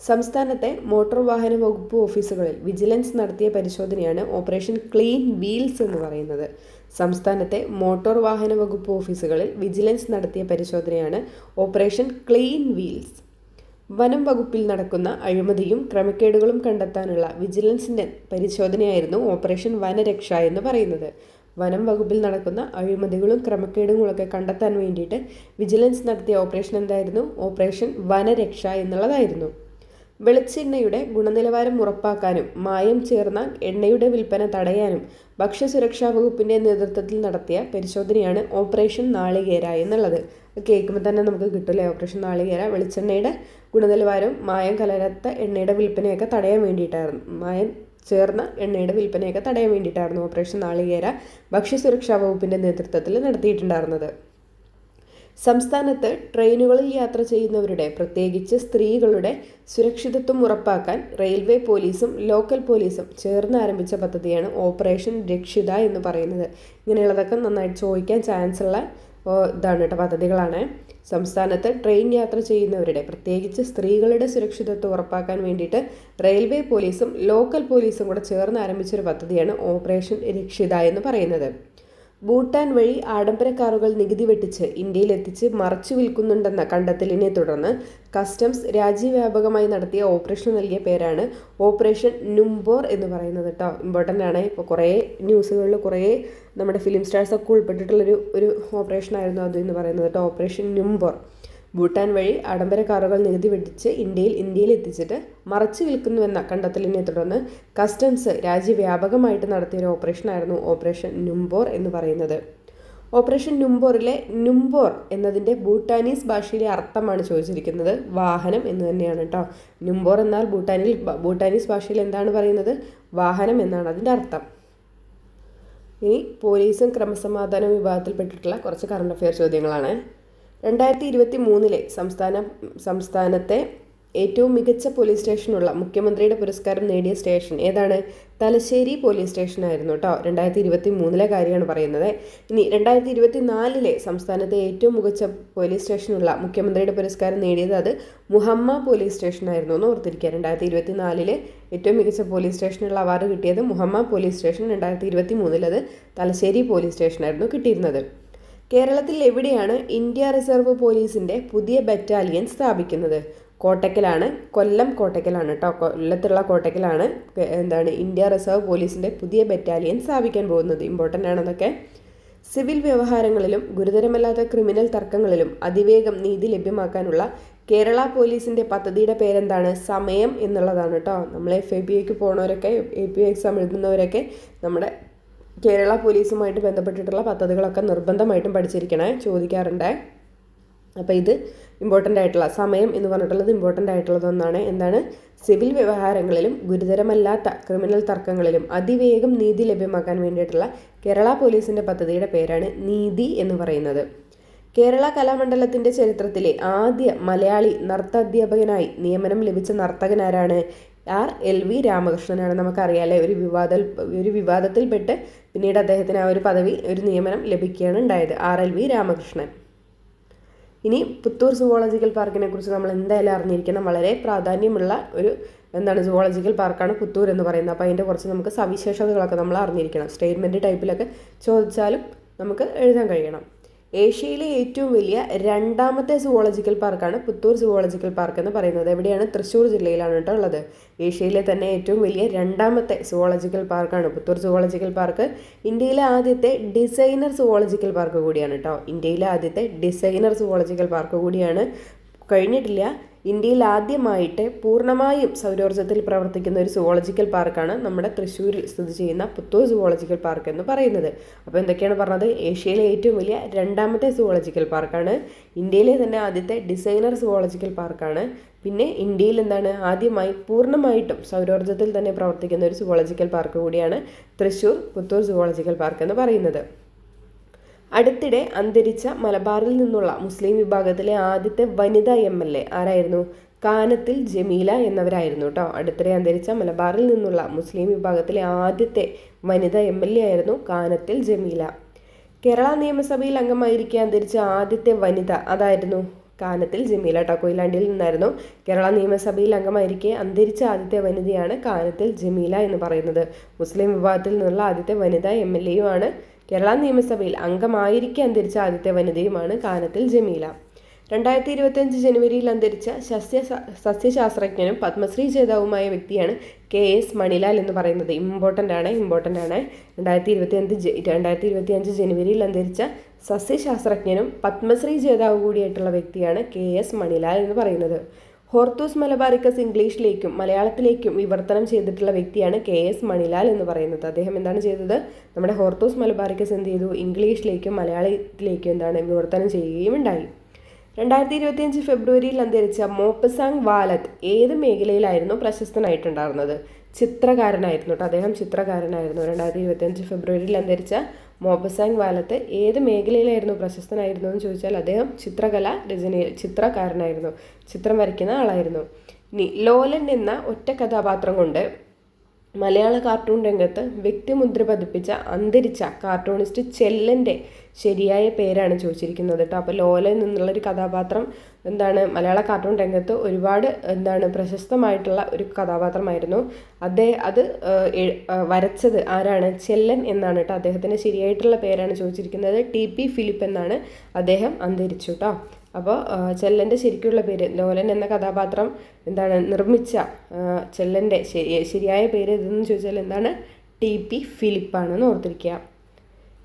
സംസ്ഥാനത്തെ മോട്ടോർ വാഹന വകുപ്പ് ഓഫീസുകളിൽ വിജിലൻസ് നടത്തിയ പരിശോധനയാണ് ഓപ്പറേഷൻ ക്ലീൻ വീൽസ് എന്ന് പറയുന്നത്. സംസ്ഥാനത്തെ മോട്ടോർ വാഹന വകുപ്പ് ഓഫീസുകളിൽ വിജിലൻസ് നടത്തിയ പരിശോധനയാണ് ഓപ്പറേഷൻ ക്ലീൻ വീൽസ്. വനം വകുപ്പിൽ നടക്കുന്ന അഴിമതിയും ക്രമക്കേടുകളും കണ്ടെത്താനുള്ള വിജിലൻസിൻ്റെ പരിശോധനയായിരുന്നു ഓപ്പറേഷൻ വനരക്ഷ എന്ന് പറയുന്നത്. വനം വകുപ്പിൽ നടക്കുന്ന അഴിമതികളും ക്രമക്കേടുകളൊക്കെ കണ്ടെത്താൻ വേണ്ടിയിട്ട് വിജിലൻസ് നടത്തിയ ഓപ്പറേഷൻ എന്തായിരുന്നു? ഓപ്പറേഷൻ വനരക്ഷ എന്നുള്ളതായിരുന്നു. വെളിച്ചെണ്ണയുടെ ഗുണനിലവാരം ഉറപ്പാക്കാനും മായം ചേർന്ന എണ്ണയുടെ വിൽപ്പന തടയാനും ഭക്ഷ്യസുരക്ഷാ വകുപ്പിൻ്റെ നേതൃത്വത്തിൽ നടത്തിയ പരിശോധനയാണ് ഓപ്പറേഷൻ നാളികേര എന്നുള്ളത്. കേൾക്കുമ്പോൾ തന്നെ നമുക്ക് കിട്ടില്ലേ ഓപ്പറേഷൻ നാളികേര. വെളിച്ചെണ്ണയുടെ ഗുണനിലവാരവും മായം കലരാത്ത എണ്ണയുടെ വിൽപ്പനയൊക്കെ തടയാൻ വേണ്ടിയിട്ടായിരുന്നു, മായം ചേർന്ന എണ്ണയുടെ വിൽപ്പനയൊക്കെ തടയാൻ വേണ്ടിയിട്ടായിരുന്നു ഓപ്പറേഷൻ നാളികേര ഭക്ഷ്യസുരക്ഷാ വകുപ്പിൻ്റെ നേതൃത്വത്തിൽ നടത്തിയിട്ടുണ്ടായിരുന്നത്. സംസ്ഥാനത്ത് ട്രെയിനുകളിൽ യാത്ര ചെയ്യുന്നവരുടെ പ്രത്യേകിച്ച് സ്ത്രീകളുടെ സുരക്ഷിതത്വം ഉറപ്പാക്കാൻ റെയിൽവേ പോലീസും ലോക്കൽ പോലീസും ചേർന്ന് ആരംഭിച്ച പദ്ധതിയാണ് ഓപ്പറേഷൻ രക്ഷിത എന്ന് പറയുന്നത്. ഇങ്ങനെയുള്ളതൊക്കെ നന്നായിട്ട് ചോദിക്കാൻ ചാൻസ് ഉള്ള ഇതാണ് കേട്ടോ, പദ്ധതികളാണ്. സംസ്ഥാനത്ത് ട്രെയിൻ യാത്ര ചെയ്യുന്നവരുടെ പ്രത്യേകിച്ച് സ്ത്രീകളുടെ സുരക്ഷിതത്വം ഉറപ്പാക്കാൻ വേണ്ടിയിട്ട് റെയിൽവേ പോലീസും ലോക്കൽ പോലീസും കൂടെ ചേർന്ന് ആരംഭിച്ചൊരു പദ്ധതിയാണ് ഓപ്പറേഷൻ രക്ഷിത എന്ന് പറയുന്നത്. ഭൂട്ടാൻ വഴി ആഡംബര കാറുകൾ നികുതി വെട്ടിച്ച് ഇന്ത്യയിലെത്തിച്ച് മറച്ചു വിൽക്കുന്നുണ്ടെന്ന കണ്ടെത്തലിനെ തുടർന്ന് കസ്റ്റംസ് രാജ്യവ്യാപകമായി നടത്തിയ ഓപ്പറേഷൻ നൽകിയ പേരാണ് ഓപ്പറേഷൻ നുംബോർ എന്ന് പറയുന്നത് കേട്ടോ. ഇമ്പോർട്ടൻ്റ് ആണ്. ഇപ്പോൾ കുറേ ന്യൂസുകളിൽ കുറേ നമ്മുടെ ഫിലിം സ്റ്റാർസൊക്കെ ഉൾപ്പെട്ടിട്ടുള്ളൊരു ഓപ്പറേഷനായിരുന്നു അത് എന്ന് പറയുന്നത് കേട്ടോ, ഓപ്പറേഷൻ നുംബോർ. ഭൂട്ടാൻ വഴി ആഡംബര കാറുകൾ നികുതി വെട്ടിച്ച് ഇന്ത്യയിൽ എത്തിച്ചിട്ട് മറച്ചു വിൽക്കുന്നുവെന്ന കണ്ടെത്തലിനെ തുടർന്ന് കസ്റ്റംസ് രാജ്യവ്യാപകമായിട്ട് നടത്തിയൊരു ഓപ്പറേഷനായിരുന്നു ഓപ്പറേഷൻ നുംബോർ എന്ന് പറയുന്നത്. ഓപ്പറേഷൻ നുംബോറിലെ നുംബോർ എന്നതിൻ്റെ ഭൂട്ടാനീസ് ഭാഷയിലെ അർത്ഥമാണ് ചോദിച്ചിരിക്കുന്നത്. വാഹനം എന്ന് തന്നെയാണ് കേട്ടോ. നുംബോർ എന്നാൽ ഭൂട്ടാനീസ് ഭാഷയിൽ എന്താണ് പറയുന്നത്? വാഹനം എന്നാണ് അതിൻ്റെ അർത്ഥം. ഇനി പോലീസും ക്രമസമാധാന വിഭാഗത്തിൽപ്പെട്ടിട്ടുള്ള കുറച്ച് കറണ്ട് അഫെയർ ചോദ്യങ്ങളാണ്. 2023 സംസ്ഥാനത്തെ ഏറ്റവും മികച്ച പോലീസ് സ്റ്റേഷനുള്ള മുഖ്യമന്ത്രിയുടെ പുരസ്കാരം നേടിയ സ്റ്റേഷൻ ഏതാണ്? തലശ്ശേരി പോലീസ് സ്റ്റേഷനായിരുന്നു കേട്ടോ. 2023 കാര്യമാണ് പറയുന്നത്. ഇനി 2024 സംസ്ഥാനത്തെ ഏറ്റവും മികച്ച പോലീസ് സ്റ്റേഷനുള്ള മുഖ്യമന്ത്രിയുടെ പുരസ്കാരം നേടിയത് അത് മുഹമ്മ പോലീസ് സ്റ്റേഷനായിരുന്നു എന്ന് ഓർത്തിരിക്കുക. 2024 ഏറ്റവും മികച്ച പോലീസ് സ്റ്റേഷനുള്ള അവാർഡ് കിട്ടിയത് മുഹമ്മ പോലീസ് സ്റ്റേഷൻ. 2023 അത് തലശ്ശേരി പോലീസ് സ്റ്റേഷനായിരുന്നു കിട്ടിയിരുന്നത്. കേരളത്തിൽ എവിടെയാണ് ഇന്ത്യ റിസർവ് പോലീസിൻ്റെ പുതിയ ബറ്റാലിയൻ സ്ഥാപിക്കുന്നത്? കോട്ടക്കലാണ്. കൊല്ലം കോട്ടക്കലാണ് കേട്ടോ. കൊല്ലത്തുള്ള കോട്ടക്കലാണ് ഇന്ത്യ റിസർവ് പോലീസിൻ്റെ പുതിയ ബറ്റാലിയൻ സ്ഥാപിക്കാൻ പോകുന്നത്. ഇമ്പോർട്ടൻ്റ് ആണെന്നൊക്കെ. സിവിൽ വ്യവഹാരങ്ങളിലും ഗുരുതരമല്ലാത്ത ക്രിമിനൽ തർക്കങ്ങളിലും അതിവേഗം നീതി ലഭ്യമാക്കാനുള്ള കേരള പോലീസിൻ്റെ പദ്ധതിയുടെ പേരെന്താണ്? സമയം എന്നുള്ളതാണ് കേട്ടോ. നമ്മൾ FIPAക്ക് പോകുന്നവരൊക്കെ, API എക്സാം എഴുതുന്നവരൊക്കെ നമ്മുടെ കേരള പോലീസുമായിട്ട് ബന്ധപ്പെട്ടിട്ടുള്ള പദ്ധതികളൊക്കെ നിർബന്ധമായിട്ടും പഠിച്ചിരിക്കണേ, ചോദിക്കാറുണ്ട്. അപ്പോൾ ഇത് ഇമ്പോർട്ടൻ്റ് ആയിട്ടുള്ള സമയം എന്ന് പറഞ്ഞിട്ടുള്ളത് ഇമ്പോർട്ടൻ്റ് ആയിട്ടുള്ളതൊന്നാണ്. എന്താണ്? സിവിൽ വ്യവഹാരങ്ങളിലും ഗുരുതരമല്ലാത്ത ക്രിമിനൽ തർക്കങ്ങളിലും അതിവേഗം നീതി ലഭ്യമാക്കാൻ വേണ്ടിയിട്ടുള്ള കേരള പോലീസിൻ്റെ പദ്ധതിയുടെ പേരാണ് നീതി എന്ന് പറയുന്നത്. കേരള കലാമണ്ഡലത്തിൻ്റെ ചരിത്രത്തിലെ ആദ്യ മലയാളി നർത്താധ്യാപകനായി നിയമനം ലഭിച്ച നർത്തകനാരാണ്? RLV രാമകൃഷ്ണനാണ്. നമുക്കറിയാമല്ലേ, ഒരു വിവാദത്തിൽപ്പെട്ട് പിന്നീട് അദ്ദേഹത്തിന് ആ ഒരു പദവി, ഒരു നിയമനം ലഭിക്കുകയാണ് ഉണ്ടായത്. RLV രാമകൃഷ്ണൻ. ഇനി പുത്തൂർ സുവോളജിക്കൽ പാർക്കിനെ കുറിച്ച് നമ്മൾ എന്തായാലും അറിഞ്ഞിരിക്കണം. വളരെ പ്രാധാന്യമുള്ള ഒരു സുവോളജിക്കൽ പാർക്കാണ് പുത്തൂർ എന്ന് പറയുന്നത്. അപ്പോൾ അതിൻ്റെ കുറച്ച് നമുക്ക് സവിശേഷതകളൊക്കെ നമ്മൾ അറിഞ്ഞിരിക്കണം. സ്റ്റേറ്റ്മെൻറ്റ് ടൈപ്പിലൊക്കെ ചോദിച്ചാലും നമുക്ക് എഴുതാൻ കഴിയണം. ഏഷ്യയിലെ ഏറ്റവും വലിയ രണ്ടാമത്തെ സുവോളജിക്കൽ പാർക്കാണ് പുത്തൂർ സുവോളജിക്കൽ പാർക്ക് എന്ന് പറയുന്നത്. എവിടെയാണ്? തൃശ്ശൂർ ജില്ലയിലാണ് കേട്ടോ ഉള്ളത്. ഏഷ്യയിലെ തന്നെ ഏറ്റവും വലിയ രണ്ടാമത്തെ സുവോളജിക്കൽ പാർക്കാണ് പുത്തൂർ സുവോളജിക്കൽ പാർക്ക്. ഇന്ത്യയിലെ ആദ്യത്തെ ഡിസൈനർ സുവോളജിക്കൽ പാർക്ക് കൂടിയാണ് കേട്ടോ. ഇന്ത്യയിലെ ആദ്യത്തെ ഡിസൈനർ സുവോളജിക്കൽ പാർക്ക് കൂടിയാണ്. കഴിഞ്ഞിട്ടില്ല. ഇന്ത്യയിൽ ആദ്യമായിട്ട് പൂർണ്ണമായും സൗരോർജ്ജത്തിൽ പ്രവർത്തിക്കുന്ന ഒരു സുവോളജിക്കൽ പാർക്കാണ് നമ്മുടെ തൃശ്ശൂരിൽ സ്ഥിതി ചെയ്യുന്ന പുത്തൂർ സുവോളജിക്കൽ പാർക്ക് എന്ന് പറയുന്നത്. അപ്പോൾ എന്തൊക്കെയാണ് പറഞ്ഞത്? ഏഷ്യയിലെ ഏറ്റവും വലിയ രണ്ടാമത്തെ സുവോളജിക്കൽ പാർക്കാണ്. ഇന്ത്യയിലെ തന്നെ ആദ്യത്തെ ഡിസൈനർ സുവോളജിക്കൽ പാർക്കാണ്. പിന്നെ ഇന്ത്യയിൽ ആദ്യമായി പൂർണ്ണമായിട്ടും സൗരോർജ്ജത്തിൽ തന്നെ പ്രവർത്തിക്കുന്ന ഒരു സുവോളജിക്കൽ പാർക്ക് കൂടിയാണ് തൃശ്ശൂർ പുത്തൂർ സുവോളജിക്കൽ പാർക്ക് എന്ന് പറയുന്നത്. അടുത്തിടെ അന്തരിച്ച മലബാറിൽ നിന്നുള്ള മുസ്ലിം വിഭാഗത്തിലെ ആദ്യത്തെ വനിതാ MLA ആരായിരുന്നു? കാനത്തിൽ ജമീല എന്നവരായിരുന്നു കേട്ടോ. അടുത്തിടെ അന്തരിച്ച മലബാറിൽ നിന്നുള്ള മുസ്ലിം വിഭാഗത്തിലെ ആദ്യത്തെ വനിതാ MLA ആയിരുന്നു കാനത്തിൽ ജമീല. കേരള നിയമസഭയിൽ അംഗമായിരിക്കെ അന്തരിച്ച ആദ്യത്തെ വനിത അതായിരുന്നു കാനത്തിൽ ജമീല കേട്ടോ. കൊയിലാണ്ടിയിൽ നിന്നായിരുന്നു. കേരള നിയമസഭയിൽ അംഗമായിരിക്കെ അന്തരിച്ച ആദ്യത്തെ വനിതയാണ് കാനത്തിൽ ജമീല എന്ന് പറയുന്നത്. മുസ്ലിം വിഭാഗത്തിൽ നിന്നുള്ള ആദ്യത്തെ വനിതാ MLA യുമാണ്. കേരള നിയമസഭയിൽ അംഗമായിരിക്കെ അന്തരിച്ച ആദ്യത്തെ വനിതയുമാണ് കാനത്തിൽ ജമീല. 2025 ജനുവരിയിൽ അന്തരിച്ച സസ്യശാസ്ത്രജ്ഞനും പത്മശ്രീ ജേതാവുമായ വ്യക്തിയാണ് KS മണിലാൽ എന്ന് പറയുന്നത്. ഇമ്പോർട്ടൻ്റ് ആണ്. 2025 ജനുവരിയിൽ അന്തരിച്ച സസ്യശാസ്ത്രജ്ഞനും പത്മശ്രീ ജേതാവ് കൂടിയായിട്ടുള്ള വ്യക്തിയാണ് KS മണിലാൽ എന്ന് പറയുന്നത്. ഹോർത്തൂസ് മലബാറിക്കസ് ഇംഗ്ലീഷിലേക്കും മലയാളത്തിലേക്കും വിവർത്തനം ചെയ്തിട്ടുള്ള വ്യക്തിയാണ് KS മണിലാൽ എന്ന് പറയുന്നത്. അദ്ദേഹം എന്താണ് ചെയ്തത്? നമ്മുടെ ഹോർത്തൂസ് മലബാറിക്കസ് എന്ത് ചെയ്തു? ഇംഗ്ലീഷിലേക്കും മലയാളത്തിലേക്കും വിവർത്തനം ചെയ്യുകയും ഉണ്ടായി. 2025 ഫെബ്രുവരിയിൽ അന്തരിച്ച മോപ്പസാങ് വാലത്ത് ഏത് മേഖലയിലായിരുന്നു പ്രശസ്തനായിട്ടുണ്ടായിരുന്നത്? ചിത്രകാരനായിരുന്നു കേട്ടോ. അദ്ദേഹം ചിത്രകാരനായിരുന്നു. 2025 ഫെബ്രുവരിയിൽ അന്തരിച്ച മോപ്പസാങ് വാലത്ത് ഏത് മേഖലയിലായിരുന്നു പ്രശസ്തനായിരുന്നു എന്ന് ചോദിച്ചാൽ അദ്ദേഹം ചിത്രകാരനായിരുന്നു. ചിത്രം വരയ്ക്കുന്ന ആളായിരുന്നു. ഇനി ലോലൻ എന്ന ഒറ്റ കഥാപാത്രം കൊണ്ട് മലയാള കാർട്ടൂൺ രംഗത്ത് വ്യക്തിമുദ്ര പതിപ്പിച്ച അന്തരിച്ച കാർട്ടൂണിസ്റ്റ് ചെല്ലൻ്റെ ശരിയായ പേരാണ് ചോദിച്ചിരിക്കുന്നത് കേട്ടോ. അപ്പോൾ ലോലൻ എന്നുള്ളൊരു കഥാപാത്രം മലയാള കാർട്ടൂൺ രംഗത്ത് ഒരുപാട് പ്രശസ്തമായിട്ടുള്ള ഒരു കഥാപാത്രമായിരുന്നു. അത് വരച്ചത് ആരാണ്? ചെല്ലൻ എന്നാണ് കേട്ടോ. അദ്ദേഹത്തിൻ്റെ ശരിയായിട്ടുള്ള പേരാണ് ചോദിച്ചിരിക്കുന്നത്. TP ഫിലിപ്പ് എന്നാണ്. അദ്ദേഹം അന്തരിച്ചു കേട്ടോ. അപ്പോൾ ചെല്ലൻ്റെ ശരിക്കുള്ള പേര്, ലോലൻ എന്ന കഥാപാത്രം നിർമ്മിച്ച ചെല്ലൻ്റെ ശരിയായ പേര് ഇതെന്ന് ചോദിച്ചാൽ TP ഫിലിപ്പാണെന്ന് ഓർത്തിരിക്കുക.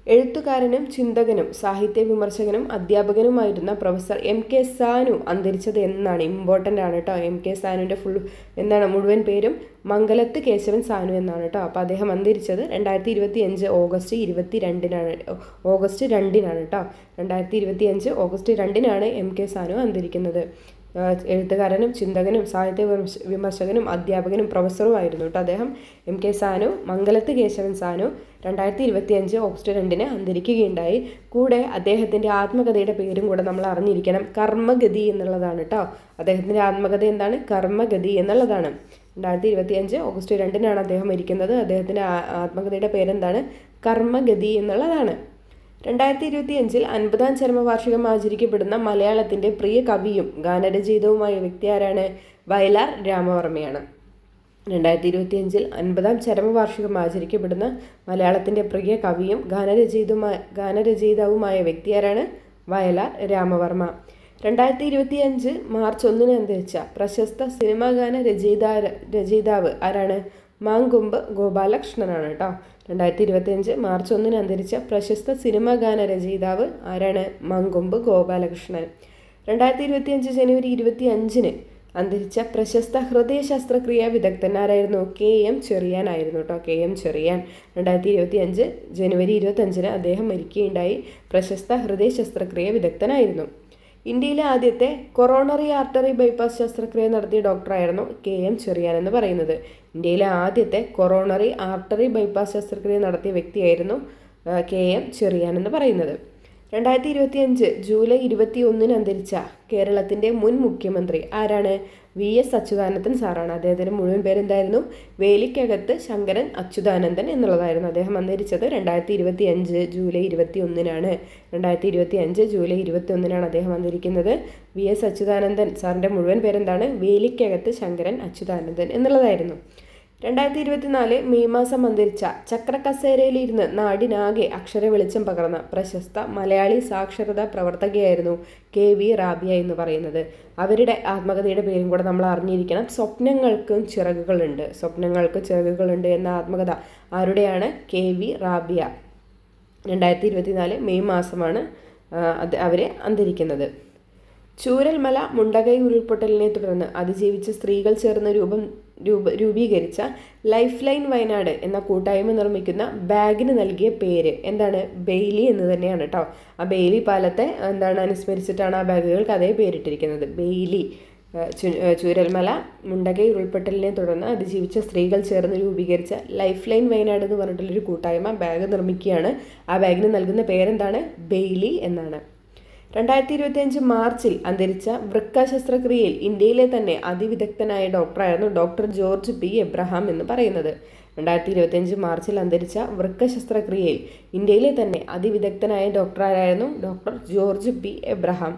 എഴുത്തുകാരനും ചിന്തകനും സാഹിത്യ വിമർശകനും അധ്യാപകനുമായിരുന്ന പ്രൊഫസർ MK സാനു അന്തരിച്ചത് എന്നാണ്. ഇമ്പോർട്ടൻ്റ് ആണ് കേട്ടോ. MK സാനുവിൻ്റെ മുഴുവൻ പേരും മംഗലത്ത് കേശവൻ സാനു എന്നാണ് കേട്ടോ. അപ്പോൾ അദ്ദേഹം അന്തരിച്ചത് 2025 ഓഗസ്റ്റ് 2-നാണ് കേട്ടോ. 2025 ഓഗസ്റ്റ് 2-നാണ് MK സാനു അന്തരിക്കുന്നത്. എഴുത്തുകാരനും ചിന്തകനും സാഹിത്യ വിമർശകനും അധ്യാപകനും പ്രൊഫസറുമായിരുന്നു കേട്ടോ അദ്ദേഹം. MK സാനു, മംഗലത്ത് കേശവൻ സാനു 2025 ഓഗസ്റ്റ് 2-ന് അന്തരിക്കുകയുണ്ടായി. കൂടെ അദ്ദേഹത്തിൻ്റെ ആത്മകഥയുടെ പേരും കൂടെ നമ്മൾ അറിഞ്ഞിരിക്കണം. കർമ്മഗതി എന്നുള്ളതാണ് കേട്ടോ. അദ്ദേഹത്തിൻ്റെ ആത്മകഥ എന്താണ്? കർമ്മഗതി എന്നുള്ളതാണ്. 2025 ഓഗസ്റ്റ് 2-നാണ് അദ്ദേഹം മരിക്കുന്നത്. അദ്ദേഹത്തിൻ്റെ ആത്മകഥയുടെ പേരെന്താണ്? കർമ്മഗതി എന്നുള്ളതാണ്. 2025 50-ാം ചരമവാർഷികം ആചരിക്കപ്പെടുന്ന മലയാളത്തിൻ്റെ പ്രിയ കവിയും ഗാനരചയിതാവുമായ വ്യക്തി ആരാണ്? വയലാർ രാമവർമ്മയാണ്. 2025 50-ാം ചരമവാർഷികം ആചരിക്കപ്പെടുന്ന മലയാളത്തിൻ്റെ പ്രിയ കവിയും ഗാനരചയിതാവുമായ വ്യക്തി ആരാണ്? വയലാർ രാമവർമ്മ. 2025 മാർച്ച് 1-ന് അന്തരിച്ച പ്രശസ്ത സിനിമാ ഗാന രചയിതാവ് ആരാണ്? മാങ്കൊമ്പ് ഗോപാലകൃഷ്ണനാണ് കേട്ടോ. 2025 മാർച്ച് 1-ന് അന്തരിച്ച പ്രശസ്ത സിനിമാ ഗാന രചയിതാവ് ആരാണ്? മാങ്കൊമ്പ് ഗോപാലകൃഷ്ണൻ. 2025 ജനുവരി 25-ന് അന്തരിച്ച പ്രശസ്ത ഹൃദയ ശസ്ത്രക്രിയാ വിദഗ്ധൻ ആരായിരുന്നു? KM ചെറിയാൻ ആയിരുന്നു കേട്ടോ. KM ചെറിയാൻ. 2025 ജനുവരി 25-ന് അദ്ദേഹം മരിക്കുകയുണ്ടായി. പ്രശസ്ത ഹൃദയ ശസ്ത്രക്രിയാ വിദഗ്ധനായിരുന്നു. ഇന്ത്യയിലെ ആദ്യത്തെ കൊറോണറി ആർട്ടറി ബൈപ്പാസ് ശസ്ത്രക്രിയ നടത്തിയ ഡോക്ടറായിരുന്നു KM ചെറിയാൻ എന്ന് പറയുന്നത്. ഇന്ത്യയിലെ ആദ്യത്തെ കൊറോണറി ആർട്ടറി ബൈപ്പാസ് ശസ്ത്രക്രിയ നടത്തിയ വ്യക്തിയായിരുന്നു KM ചെറിയാൻ എന്ന് പറയുന്നത്. 2025 ജൂലൈ 21 അന്തരിച്ച കേരളത്തിൻ്റെ മുൻ മുഖ്യമന്ത്രി ആരാണ്? VS അച്യുതാനന്ദൻ സാറാണ്. അദ്ദേഹത്തിൻ്റെ മുഴുവൻ പേരെന്തായിരുന്നു? വേലിക്കകത്ത് ശങ്കരൻ അച്യുതാനന്ദൻ എന്നുള്ളതായിരുന്നു. അദ്ദേഹം അന്തരിച്ചത് 2025 ജൂലൈ 21 2025 ജൂലൈ 21 അദ്ദേഹം അന്തരിക്കുന്നത്. VS അച്യുതാനന്ദൻ സാറിൻ്റെ മുഴുവൻ പേരെന്താണ്? വേലിക്കകത്ത് ശങ്കരൻ അച്യുതാനന്ദൻ എന്നുള്ളതായിരുന്നു. 2024 മെയ് മാസം അന്തരിച്ച ചക്രക്കസേരയിലിരുന്ന് നാടിനാകെ അക്ഷര വെളിച്ചം പകർന്ന പ്രശസ്ത മലയാളി സാക്ഷരതാ പ്രവർത്തകയായിരുന്നു KV റാബിയ എന്ന് പറയുന്നത്. അവരുടെ ആത്മകഥയുടെ പേരും കൂടെ നമ്മൾ അറിഞ്ഞിരിക്കണം. സ്വപ്നങ്ങൾക്കും ചിറകുകളുണ്ട് എന്ന ആത്മകഥ ആരുടെയാണ്? KV റാബിയ. 2024 മെയ് മാസമാണ് അവരെ അന്തരിക്കുന്നത്. ചൂരൽമല മുണ്ടകൈ ഉരുൾപൊട്ടലിനെ തുടർന്ന് അതിജീവിച്ച സ്ത്രീകൾ ചേർന്ന് രൂപീകരിച്ച ലൈഫ് ലൈൻ വയനാട് എന്ന കൂട്ടായ്മ നിർമ്മിക്കുന്ന ബാഗിന് നൽകിയ പേര് എന്താണ്? ബെയിലി എന്ന് തന്നെയാണ് കേട്ടോ. ആ ബെയിലി പാലത്തെ അനുസ്മരിച്ചിട്ടാണ് ആ ബാഗുകൾക്ക് അതേ പേരിട്ടിരിക്കുന്നത്, ബെയിലി. ചൂരൽമല മുണ്ടകൈ ഉരുൾപൊട്ടലിനെ തുടർന്ന് അതിജീവിച്ച സ്ത്രീകൾ ചേർന്ന് രൂപീകരിച്ച ലൈഫ് ലൈൻ വയനാട് എന്ന് പറഞ്ഞിട്ടുള്ളൊരു കൂട്ടായ്മ ബാഗ് നിർമ്മിക്കുകയാണ്. ആ ബാഗിന് നൽകുന്ന പേരെന്താണ്? ബെയിലി എന്നാണ്. 2025 മാർച്ചിൽ അന്തരിച്ച വൃക്ക ശസ്ത്രക്രിയയിൽ ഇന്ത്യയിലെ തന്നെ അതിവിദഗ്ധനായ ഡോക്ടറായിരുന്നു ഡോക്ടർ ജോർജ് P. എബ്രഹാം എന്ന് പറയുന്നത്. 2025 മാർച്ചിൽ അന്തരിച്ച വൃക്ക ശസ്ത്രക്രിയയിൽ ഇന്ത്യയിലെ തന്നെ അതിവിദഗ്ധനായ ഡോക്ടറായിരുന്നു ഡോക്ടർ ജോർജ് P. എബ്രഹാം.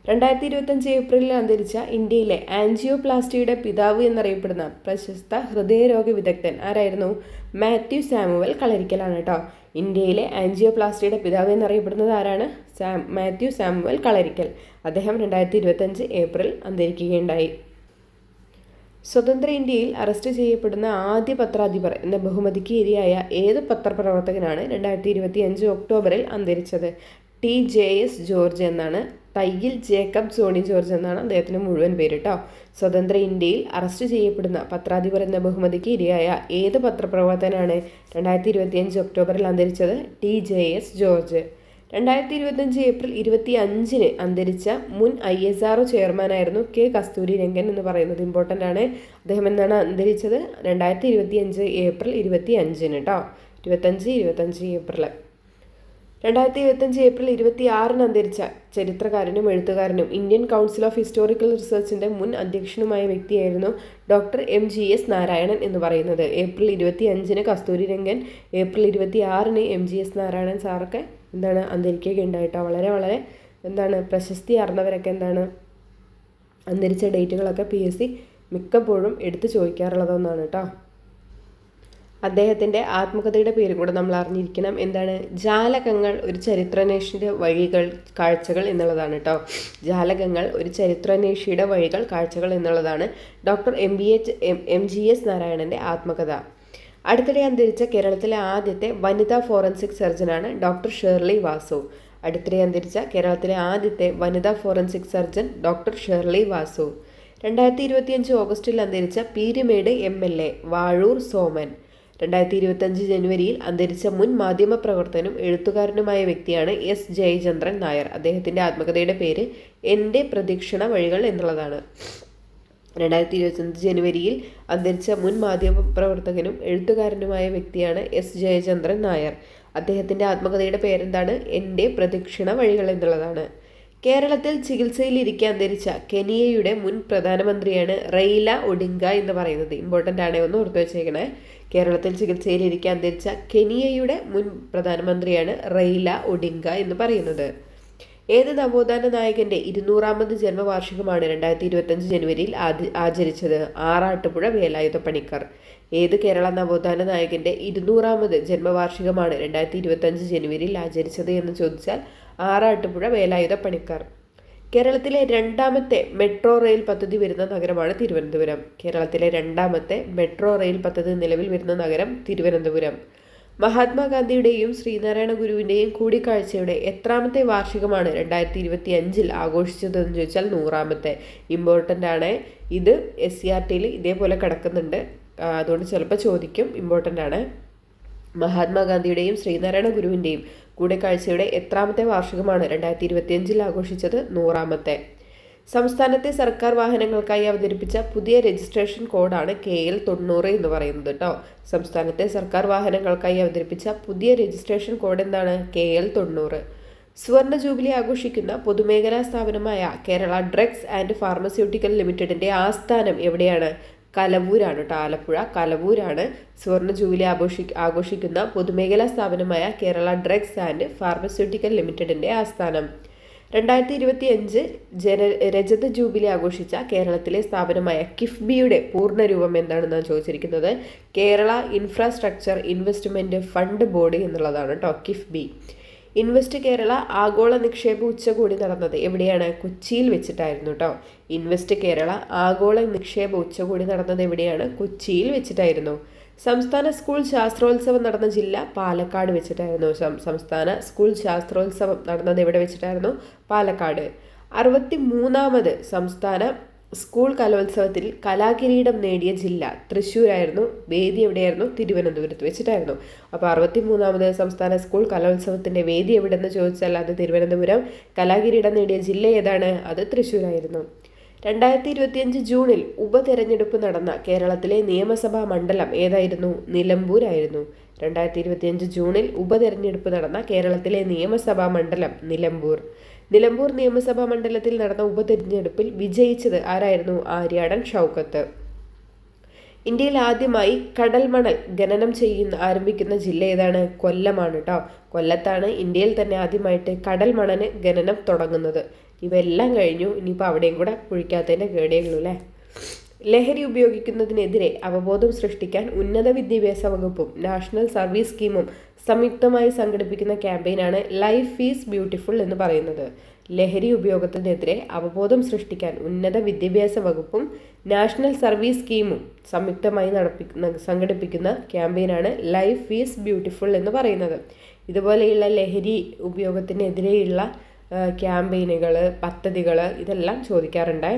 2025 ഏപ്രിലിൽ അന്തരിച്ച ഇന്ത്യയിലെ ആൻജിയോപ്ലാസ്റ്റിയുടെ പിതാവ് എന്നറിയപ്പെടുന്ന പ്രശസ്ത ഹൃദയരോഗ വിദഗ്ധൻ ആരായിരുന്നു? മാത്യു സാമുവൽ കളരിക്കലാണ് കേട്ടോ. ഇന്ത്യയിലെ ആൻജിയോപ്ലാസ്റ്റിയുടെ പിതാവ് എന്നറിയപ്പെടുന്നത് ആരാണ്? മാത്യു സാമുവൽ കളരിക്കൽ. അദ്ദേഹം 2025 ഏപ്രിൽ അന്തരിക്കുകയുണ്ടായി. സ്വതന്ത്ര ഇന്ത്യയിൽ അറസ്റ്റ് ചെയ്യപ്പെടുന്ന ആദ്യ പത്രാധിപർ എന്ന ബഹുമതിക്ക് ഇരയായ ഏത് പത്രപ്രവർത്തകനാണ് 2025 ഒക്ടോബറിൽ അന്തരിച്ചത്? TJS ജോർജ് എന്നാണ്. തയ്യിൽ ജേക്കബ് സോണി ജോർജ് എന്നാണ് അദ്ദേഹത്തിന് മുഴുവൻ പേര് കേട്ടോ. സ്വതന്ത്ര ഇന്ത്യയിൽ അറസ്റ്റ് ചെയ്യപ്പെടുന്ന പത്രാധിപർ എന്ന ബഹുമതിക്ക് ഇരയായ ഏത് പത്രപ്രവർത്തകനാണ് 2025 ഒക്ടോബറിൽ അന്തരിച്ചത്? TJS George. 2025 ഏപ്രിൽ 25 അന്തരിച്ച മുൻ ISRO ചെയർമാനായിരുന്നു K. കസ്തൂരി രംഗൻ എന്ന് പറയുന്നത് ഇമ്പോർട്ടൻ്റ് ആണ്. അദ്ദേഹം എന്നാണ് അന്തരിച്ചത്? 2025 ഏപ്രിൽ 25 കേട്ടോ. 25 ഏപ്രിൽ. 2025 ഏപ്രിൽ 26 അന്തരിച്ച ചരിത്രകാരനും എഴുത്തുകാരനും ഇന്ത്യൻ കൗൺസിൽ ഓഫ് ഹിസ്റ്റോറിക്കൽ റിസർച്ചിൻ്റെ മുൻ അധ്യക്ഷനുമായ വ്യക്തിയായിരുന്നു ഡോക്ടർ MGS നാരായണൻ എന്ന് പറയുന്നത്. April 25 Kasturi Rangan, April 26 MGS Narayanan സാറൊക്കെ അന്തരിക്കുകയുണ്ടായിട്ടോ. വളരെ പ്രശസ്തി ആർന്നവരൊക്കെ അന്തരിച്ച ഡേറ്റുകളൊക്കെ PSC മിക്കപ്പോഴും എടുത്തു ചോദിക്കാറുള്ളതൊന്നാണ് കേട്ടോ. അദ്ദേഹത്തിൻ്റെ ആത്മകഥയുടെ പേരും കൂടെ നമ്മൾ അറിഞ്ഞിരിക്കണം. ജാലകങ്ങൾ ഒരു ചരിത്രാന്വേഷിയുടെ വഴികൾ കാഴ്ചകൾ എന്നുള്ളതാണ് കേട്ടോ. ജാലകങ്ങൾ ഒരു ചരിത്രാന്വേഷിയുടെ വഴികൾ കാഴ്ചകൾ എന്നുള്ളതാണ് ഡോക്ടർ MGS നാരായണൻ്റെ ആത്മകഥ. അടുത്തിടെ അന്തരിച്ച കേരളത്തിലെ ആദ്യത്തെ വനിതാ ഫോറൻസിക് സർജനാണ് ഡോക്ടർ ഷേർലി വാസു. അടുത്തിടെ അന്തരിച്ച കേരളത്തിലെ ആദ്യത്തെ വനിതാ forensic surgeon doctor Shirley Vasu. 2025 ഓഗസ്റ്റിൽ അന്തരിച്ച പീരുമേട് MLA വാഴൂർ സോമൻ. 2025 ജനുവരിയിൽ അന്തരിച്ച മുൻ മാധ്യമപ്രവർത്തകനും എഴുത്തുകാരനുമായ വ്യക്തിയാണ് S. ജയചന്ദ്രൻ നായർ. അദ്ദേഹത്തിൻ്റെ ആത്മകഥയുടെ പേര് എൻ്റെ പ്രദക്ഷിണ വഴികൾ എന്നുള്ളതാണ്. 2025 ജനുവരിയിൽ അന്തരിച്ച മുൻ മാധ്യമപ്രവർത്തകനും എഴുത്തുകാരനുമായ വ്യക്തിയാണ് S. ജയചന്ദ്രൻ നായർ. അദ്ദേഹത്തിൻ്റെ ആത്മകഥയുടെ പേരെന്താണ്? എൻ്റെ പ്രദക്ഷിണ വഴികൾ എന്നുള്ളതാണ്. കേരളത്തിൽ ചികിത്സയിലിരിക്കെ അന്തരിച്ച കെനിയയുടെ മുൻ പ്രധാനമന്ത്രിയാണ് റെയ്ല ഒഡിംഗ എന്ന് പറയുന്നത്. ഇമ്പോർട്ടൻ്റ് ആണ്, ഒന്ന് ഓർത്തു വെച്ചേക്കണേ. കേരളത്തിൽ ചികിത്സയിലിരിക്കെ അന്തരിച്ച കെനിയയുടെ മുൻ പ്രധാനമന്ത്രിയാണ് റെയ്ല ഒഡിംഗ എന്ന് പറയുന്നത്. ഏത് നവോത്ഥാന നായകൻ്റെ 200ാമത് ജന്മവാർഷികമാണ് 2025 ജനുവരിയിൽ ആചരിച്ചത്? ആറാട്ടുപുഴ വേലായുധ പണിക്കർ. ഏത് കേരള നവോത്ഥാന നായകൻ്റെ 200ാമത് ജന്മവാർഷികമാണ് 2025 ജനുവരിയിൽ ആചരിച്ചത് എന്ന് ചോദിച്ചാൽ ആറാട്ടുപുഴ വേലായുധ പണിക്കർ. കേരളത്തിലെ രണ്ടാമത്തെ മെട്രോ റെയിൽ പദ്ധതി വരുന്ന നഗരമാണ് തിരുവനന്തപുരം. കേരളത്തിലെ രണ്ടാമത്തെ മെട്രോ റെയിൽ പദ്ധതി നിലവിൽ വരുന്ന നഗരം തിരുവനന്തപുരം. മഹാത്മാഗാന്ധിയുടെയും ശ്രീനാരായണ ഗുരുവിൻ്റെയും കൂടിക്കാഴ്ചയുടെ എത്രാമത്തെ വാർഷികമാണ് 2025 ആഘോഷിച്ചതെന്ന് ചോദിച്ചാൽ 100ാമത്തെ. ഇമ്പോർട്ടൻ്റ് ആണ്. ഇത് SCRTയിൽ ഇതേപോലെ കിടക്കുന്നുണ്ട്, അതുകൊണ്ട് ചിലപ്പോൾ ചോദിക്കും. ഇമ്പോർട്ടൻ്റ് ആണ്. മഹാത്മാഗാന്ധിയുടെയും ശ്രീനാരായണ ഗുരുവിൻ്റെയും കൂടിക്കാഴ്ചയുടെ എത്രാമത്തെ വാർഷികമാണ് 2025 ആഘോഷിച്ചത്? 100ാമത്തെ. സംസ്ഥാനത്തെ സർക്കാർ വാഹനങ്ങൾക്കായി അവതരിപ്പിച്ച പുതിയ രജിസ്ട്രേഷൻ കോഡാണ് KL90 എന്ന് പറയുന്നത് കേട്ടോ. സംസ്ഥാനത്തെ സർക്കാർ വാഹനങ്ങൾക്കായി അവതരിപ്പിച്ച പുതിയ രജിസ്ട്രേഷൻ കോഡ് എന്താണ്? KL90. സുവർണ ജൂബിലി ആഘോഷിക്കുന്ന പൊതുമേഖലാ സ്ഥാപനമായ കേരള ഡ്രഗ്സ് ആൻഡ് ഫാർമസ്യൂട്ടിക്കൽ ലിമിറ്റഡിന്റെ ആസ്ഥാനം എവിടെയാണ്? കലവൂരാണ് കേട്ടോ. ആലപ്പുഴ കലവൂരാണ് സുവർണ ജൂബിലി ആഘോഷിക്കുന്ന പൊതുമേഖലാ സ്ഥാപനമായ കേരള ഡ്രഗ്സ് ആൻഡ് ഫാർമസ്യൂട്ടിക്കൽ ലിമിറ്റഡിന്റെ ആസ്ഥാനം. 2025 രജത ജൂബിലി ആഘോഷിച്ച കേരളത്തിലെ സ്ഥാപനമായ കിഫ്ബിയുടെ പൂർണ്ണരൂപം എന്താണെന്നാണ് ചോദിച്ചിരിക്കുന്നത്. Kerala infrastructure investment fund board എന്നുള്ളതാണ് കേട്ടോ കിഫ്ബി. ഇൻവെസ്റ്റ് കേരള ആഗോള നിക്ഷേപ ഉച്ചകോടി നടന്നത് എവിടെയാണ്? കൊച്ചിയിൽ വെച്ചിട്ടായിരുന്നു കേട്ടോ. ഇൻവെസ്റ്റ് കേരള ആഗോള നിക്ഷേപ ഉച്ചകോടി നടന്നത് എവിടെയാണ്? കൊച്ചിയിൽ വെച്ചിട്ടായിരുന്നു. സംസ്ഥാന സ്കൂൾ ശാസ്ത്രോത്സവം നടന്ന ജില്ല പാലക്കാട് വെച്ചിട്ടായിരുന്നു. സംസ്ഥാന സ്കൂൾ ശാസ്ത്രോത്സവം നടന്നത് എവിടെ വെച്ചിട്ടായിരുന്നു? പാലക്കാട്. 63ാമത് സംസ്ഥാന സ്കൂൾ കലോത്സവത്തിൽ കലാകിരീടം നേടിയ ജില്ല തൃശ്ശൂരായിരുന്നു. വേദി എവിടെയായിരുന്നു? തിരുവനന്തപുരത്ത് വെച്ചിട്ടായിരുന്നു. അപ്പോൾ 63ാമത് സംസ്ഥാന സ്കൂൾ കലോത്സവത്തിൻ്റെ വേദി എവിടെയെന്ന് ചോദിച്ചാൽ അത് തിരുവനന്തപുരം. കലാകിരീടം നേടിയ ജില്ല ഏതാണ്? അത് തൃശ്ശൂരായിരുന്നു. 2025 ജൂണിൽ ഉപതെരഞ്ഞെടുപ്പ് നടന്ന കേരളത്തിലെ നിയമസഭാ മണ്ഡലം ഏതായിരുന്നു? നിലമ്പൂരായിരുന്നു. 2025 ജൂണിൽ ഉപതെരഞ്ഞെടുപ്പ് നടന്ന കേരളത്തിലെ നിയമസഭാ മണ്ഡലം നിലമ്പൂർ. നിലമ്പൂർ നിയമസഭാ മണ്ഡലത്തിൽ നടന്ന ഉപതെരഞ്ഞെടുപ്പിൽ വിജയിച്ചത് ആരായിരുന്നു? ആര്യാടൻ ഷൗക്കത്ത്. ഇന്ത്യയിൽ ആദ്യമായി കടൽ മണൽ ഖനനം ആരംഭിക്കുന്ന ജില്ല ഏതാണ്? കൊല്ലമാണ് കേട്ടോ. കൊല്ലത്താണ് ഇന്ത്യയിൽ തന്നെ ആദ്യമായിട്ട് കടൽ മണൽ ഖനനം തുടങ്ങുന്നത്. ഇവയെല്ലാം കഴിഞ്ഞു. ഇനിയിപ്പോൾ അവിടെയും കൂടെ കുഴിക്കാത്തതിൻ്റെ കേടേയുള്ളൂ അല്ലേ. ലഹരി ഉപയോഗിക്കുന്നതിനെതിരെ അവബോധം സൃഷ്ടിക്കാൻ ഉന്നത വിദ്യാഭ്യാസ വകുപ്പും നാഷണൽ സർവീസ് സ്കീമും സംയുക്തമായി സംഘടിപ്പിക്കുന്ന ക്യാമ്പയിനാണ് ലൈഫ് ഈസ് ബ്യൂട്ടിഫുൾ എന്ന് പറയുന്നത്. ലഹരി ഉപയോഗത്തിനെതിരെ അവബോധം സൃഷ്ടിക്കാൻ ഉന്നത വിദ്യാഭ്യാസ വകുപ്പും നാഷണൽ സർവീസ് സ്കീമും സംയുക്തമായി സംഘടിപ്പിക്കുന്ന ക്യാമ്പയിനാണ് ലൈഫ് ഈസ് ബ്യൂട്ടിഫുൾ എന്ന് പറയുന്നത്. ഇതുപോലെയുള്ള ലഹരി ഉപയോഗത്തിനെതിരെയുള്ള ക്യാമ്പയിനുകൾ, പദ്ധതികൾ ഇതെല്ലാം ചോദിക്കാറുണ്ട്.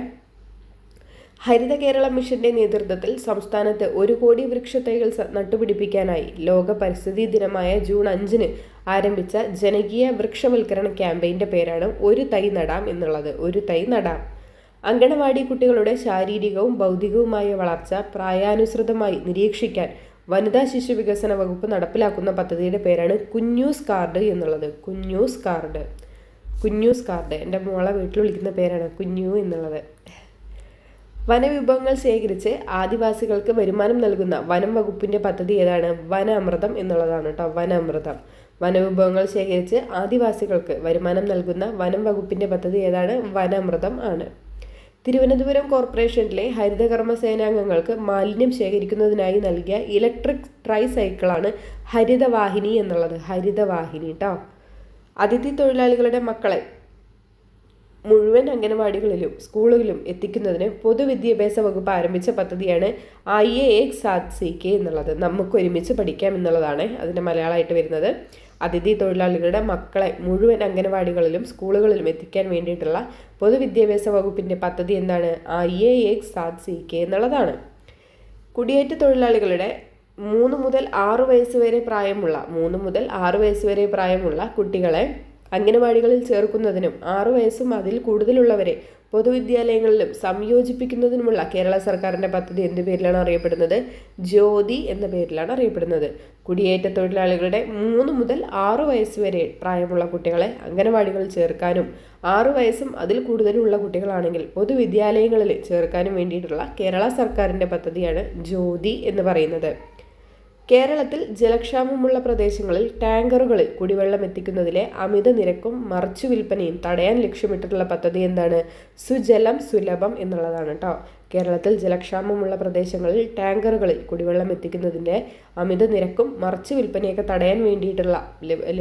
ഹരിത കേരള മിഷന്റെ നേതൃത്വത്തിൽ സംസ്ഥാനത്ത് 1 കോടി വൃക്ഷത്തൈകൾ നട്ടുപിടിപ്പിക്കാനായി ലോക പരിസ്ഥിതി ദിനമായ ജൂൺ 5 ആരംഭിച്ച ജനകീയ വൃക്ഷവൽക്കരണ ക്യാമ്പയിൻ്റെ പേരാണ് ഒരു തൈ നടാം എന്നുള്ളത്. ഒരു തൈ നടാം. അങ്കണവാടി കുട്ടികളുടെ ശാരീരികവും ബൗദ്ധികവുമായ വളർച്ച പ്രായാനുസൃതമായി നിരീക്ഷിക്കാൻ വനിതാ ശിശു വികസന വകുപ്പ് നടപ്പിലാക്കുന്ന പദ്ധതിയുടെ പേരാണ് കുഞ്ഞൂസ് കാർഡ് എന്നുള്ളത്. കുഞ്ഞൂസ് കാർഡ്. എൻ്റെ മോളെ വീട്ടിൽ വിളിക്കുന്ന പേരാണ് കുഞ്ഞു എന്നുള്ളത്. വനവിഭവങ്ങൾ ശേഖരിച്ച് ആദിവാസികൾക്ക് വരുമാനം നൽകുന്ന വനം വകുപ്പിന്റെ പദ്ധതി ഏതാണ്? വന അമൃതം എന്നുള്ളതാണ് കേട്ടോ. വന അമൃതം. വനവിഭവങ്ങൾ ശേഖരിച്ച് ആദിവാസികൾക്ക് വരുമാനം നൽകുന്ന വനം വകുപ്പിന്റെ പദ്ധതി ഏതാണ്? വന അമൃതം ആണ്. തിരുവനന്തപുരം കോർപ്പറേഷനിലെ ഹരിതകർമ്മ സേനാംഗങ്ങൾക്ക് മാലിന്യം ശേഖരിക്കുന്നതിനായി നൽകിയ ഇലക്ട്രിക് ട്രൈ സൈക്കിളാണ് ഹരിതവാഹിനി എന്നുള്ളത്. ഹരിതവാഹിനി കേട്ടോ. അതിഥി തൊഴിലാളികളുടെ മക്കളെ മുഴുവൻ അംഗനവാടികളിലും സ്കൂളുകളിലും എത്തിക്കുന്നതിന് പൊതുവിദ്യാഭ്യാസ വകുപ്പ് ആരംഭിച്ച പദ്ധതിയാണ് IAX സാത് CK എന്നുള്ളത്. നമുക്ക് ഒരുമിച്ച് പഠിക്കാം എന്നുള്ളതാണ് അതിൻ്റെ മലയാളമായിട്ട് വരുന്നത്. അതിഥി തൊഴിലാളികളുടെ മക്കളെ മുഴുവൻ അംഗനവാടികളിലും സ്കൂളുകളിലും എത്തിക്കാൻ വേണ്ടിയിട്ടുള്ള പൊതുവിദ്യാഭ്യാസ വകുപ്പിൻ്റെ പദ്ധതി എന്താണ്? IAX സാത് CK എന്നുള്ളതാണ്. കുടിയേറ്റ തൊഴിലാളികളുടെ 3 മുതൽ 6 വയസ്സ് വരെ പ്രായമുള്ള കുട്ടികളെ അംഗനവാടികളിൽ ചേർക്കുന്നതിനും 6 വയസ്സും അതിൽ കൂടുതലുള്ളവരെ പൊതുവിദ്യാലയങ്ങളിലും സംയോജിപ്പിക്കുന്നതിനുമുള്ള കേരള സർക്കാരിൻ്റെ പദ്ധതി എന്ത് പേരിലാണ് അറിയപ്പെടുന്നത്? ജ്യോതി എന്ന പേരിലാണ് അറിയപ്പെടുന്നത്. കുടിയേറ്റ തൊഴിലാളികളുടെ 3 മുതൽ 6 വയസ്സ് വരെ പ്രായമുള്ള കുട്ടികളെ അംഗനവാടികളിൽ ചേർക്കാനും 6 വയസ്സും അതിൽ കൂടുതലുള്ള കുട്ടികളാണെങ്കിൽ പൊതുവിദ്യാലയങ്ങളിൽ ചേർക്കാനും വേണ്ടിയിട്ടുള്ള കേരള സർക്കാരിൻ്റെ പദ്ധതിയാണ് ജ്യോതി എന്ന് പറയുന്നത്. കേരളത്തിൽ ജലക്ഷാമമുള്ള പ്രദേശങ്ങളിൽ ടാങ്കറുകളിൽ കുടിവെള്ളം എത്തിക്കുന്നതിലെ അമിത നിരക്കും മറിച്ചു വിൽപ്പനയും തടയാൻ ലക്ഷ്യമിട്ടിട്ടുള്ള പദ്ധതി എന്താണ്? സുജലം സുലഭം എന്നുള്ളതാണ് കേട്ടോ. കേരളത്തിൽ ജലക്ഷാമമുള്ള പ്രദേശങ്ങളിൽ ടാങ്കറുകളിൽ കുടിവെള്ളം എത്തിക്കുന്നതിൻ്റെ അമിത നിരക്കും മറിച്ചു വിൽപ്പനയൊക്കെ തടയാൻ വേണ്ടിയിട്ടുള്ള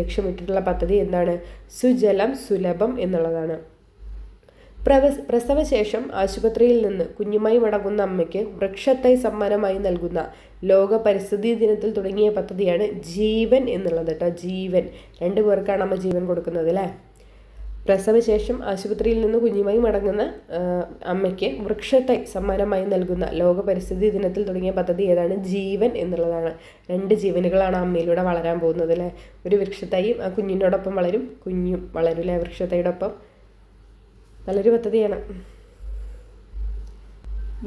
ലക്ഷ്യമിട്ടിട്ടുള്ള പദ്ധതി എന്താണ്? സുജലം സുലഭം എന്നുള്ളതാണ്. പ്രസവശേഷം ആശുപത്രിയിൽ നിന്ന് കുഞ്ഞുമായി മടങ്ങുന്ന അമ്മയ്ക്ക് വൃക്ഷത്തൈ സമ്മാനമായി നൽകുന്ന ലോക പരിസ്ഥിതി ദിനത്തിൽ തുടങ്ങിയ പദ്ധതിയാണ് ജീവൻ എന്നുള്ളത് കേട്ടോ. ജീവൻ. 2 പേർക്കാണ് അമ്മ ജീവൻ കൊടുക്കുന്നത് അല്ലേ. പ്രസവശേഷം ആശുപത്രിയിൽ നിന്ന് കുഞ്ഞുമായി മടങ്ങുന്ന അമ്മയ്ക്ക് വൃക്ഷത്തൈ സമ്മാനമായി നൽകുന്ന ലോക പരിസ്ഥിതി ദിനത്തിൽ തുടങ്ങിയ പദ്ധതി ഏതാണ്? ജീവൻ എന്നുള്ളതാണ്. 2 ജീവനുകളാണ് അമ്മയിലൂടെ വളരാൻ പോകുന്നത് അല്ലേ. ഒരു വൃക്ഷത്തൈയും ആ കുഞ്ഞിനോടൊപ്പം വളരും, കുഞ്ഞും വളരും അല്ലേ വൃക്ഷത്തൈയോടൊപ്പം. നല്ലൊരു പദ്ധതിയാണ്.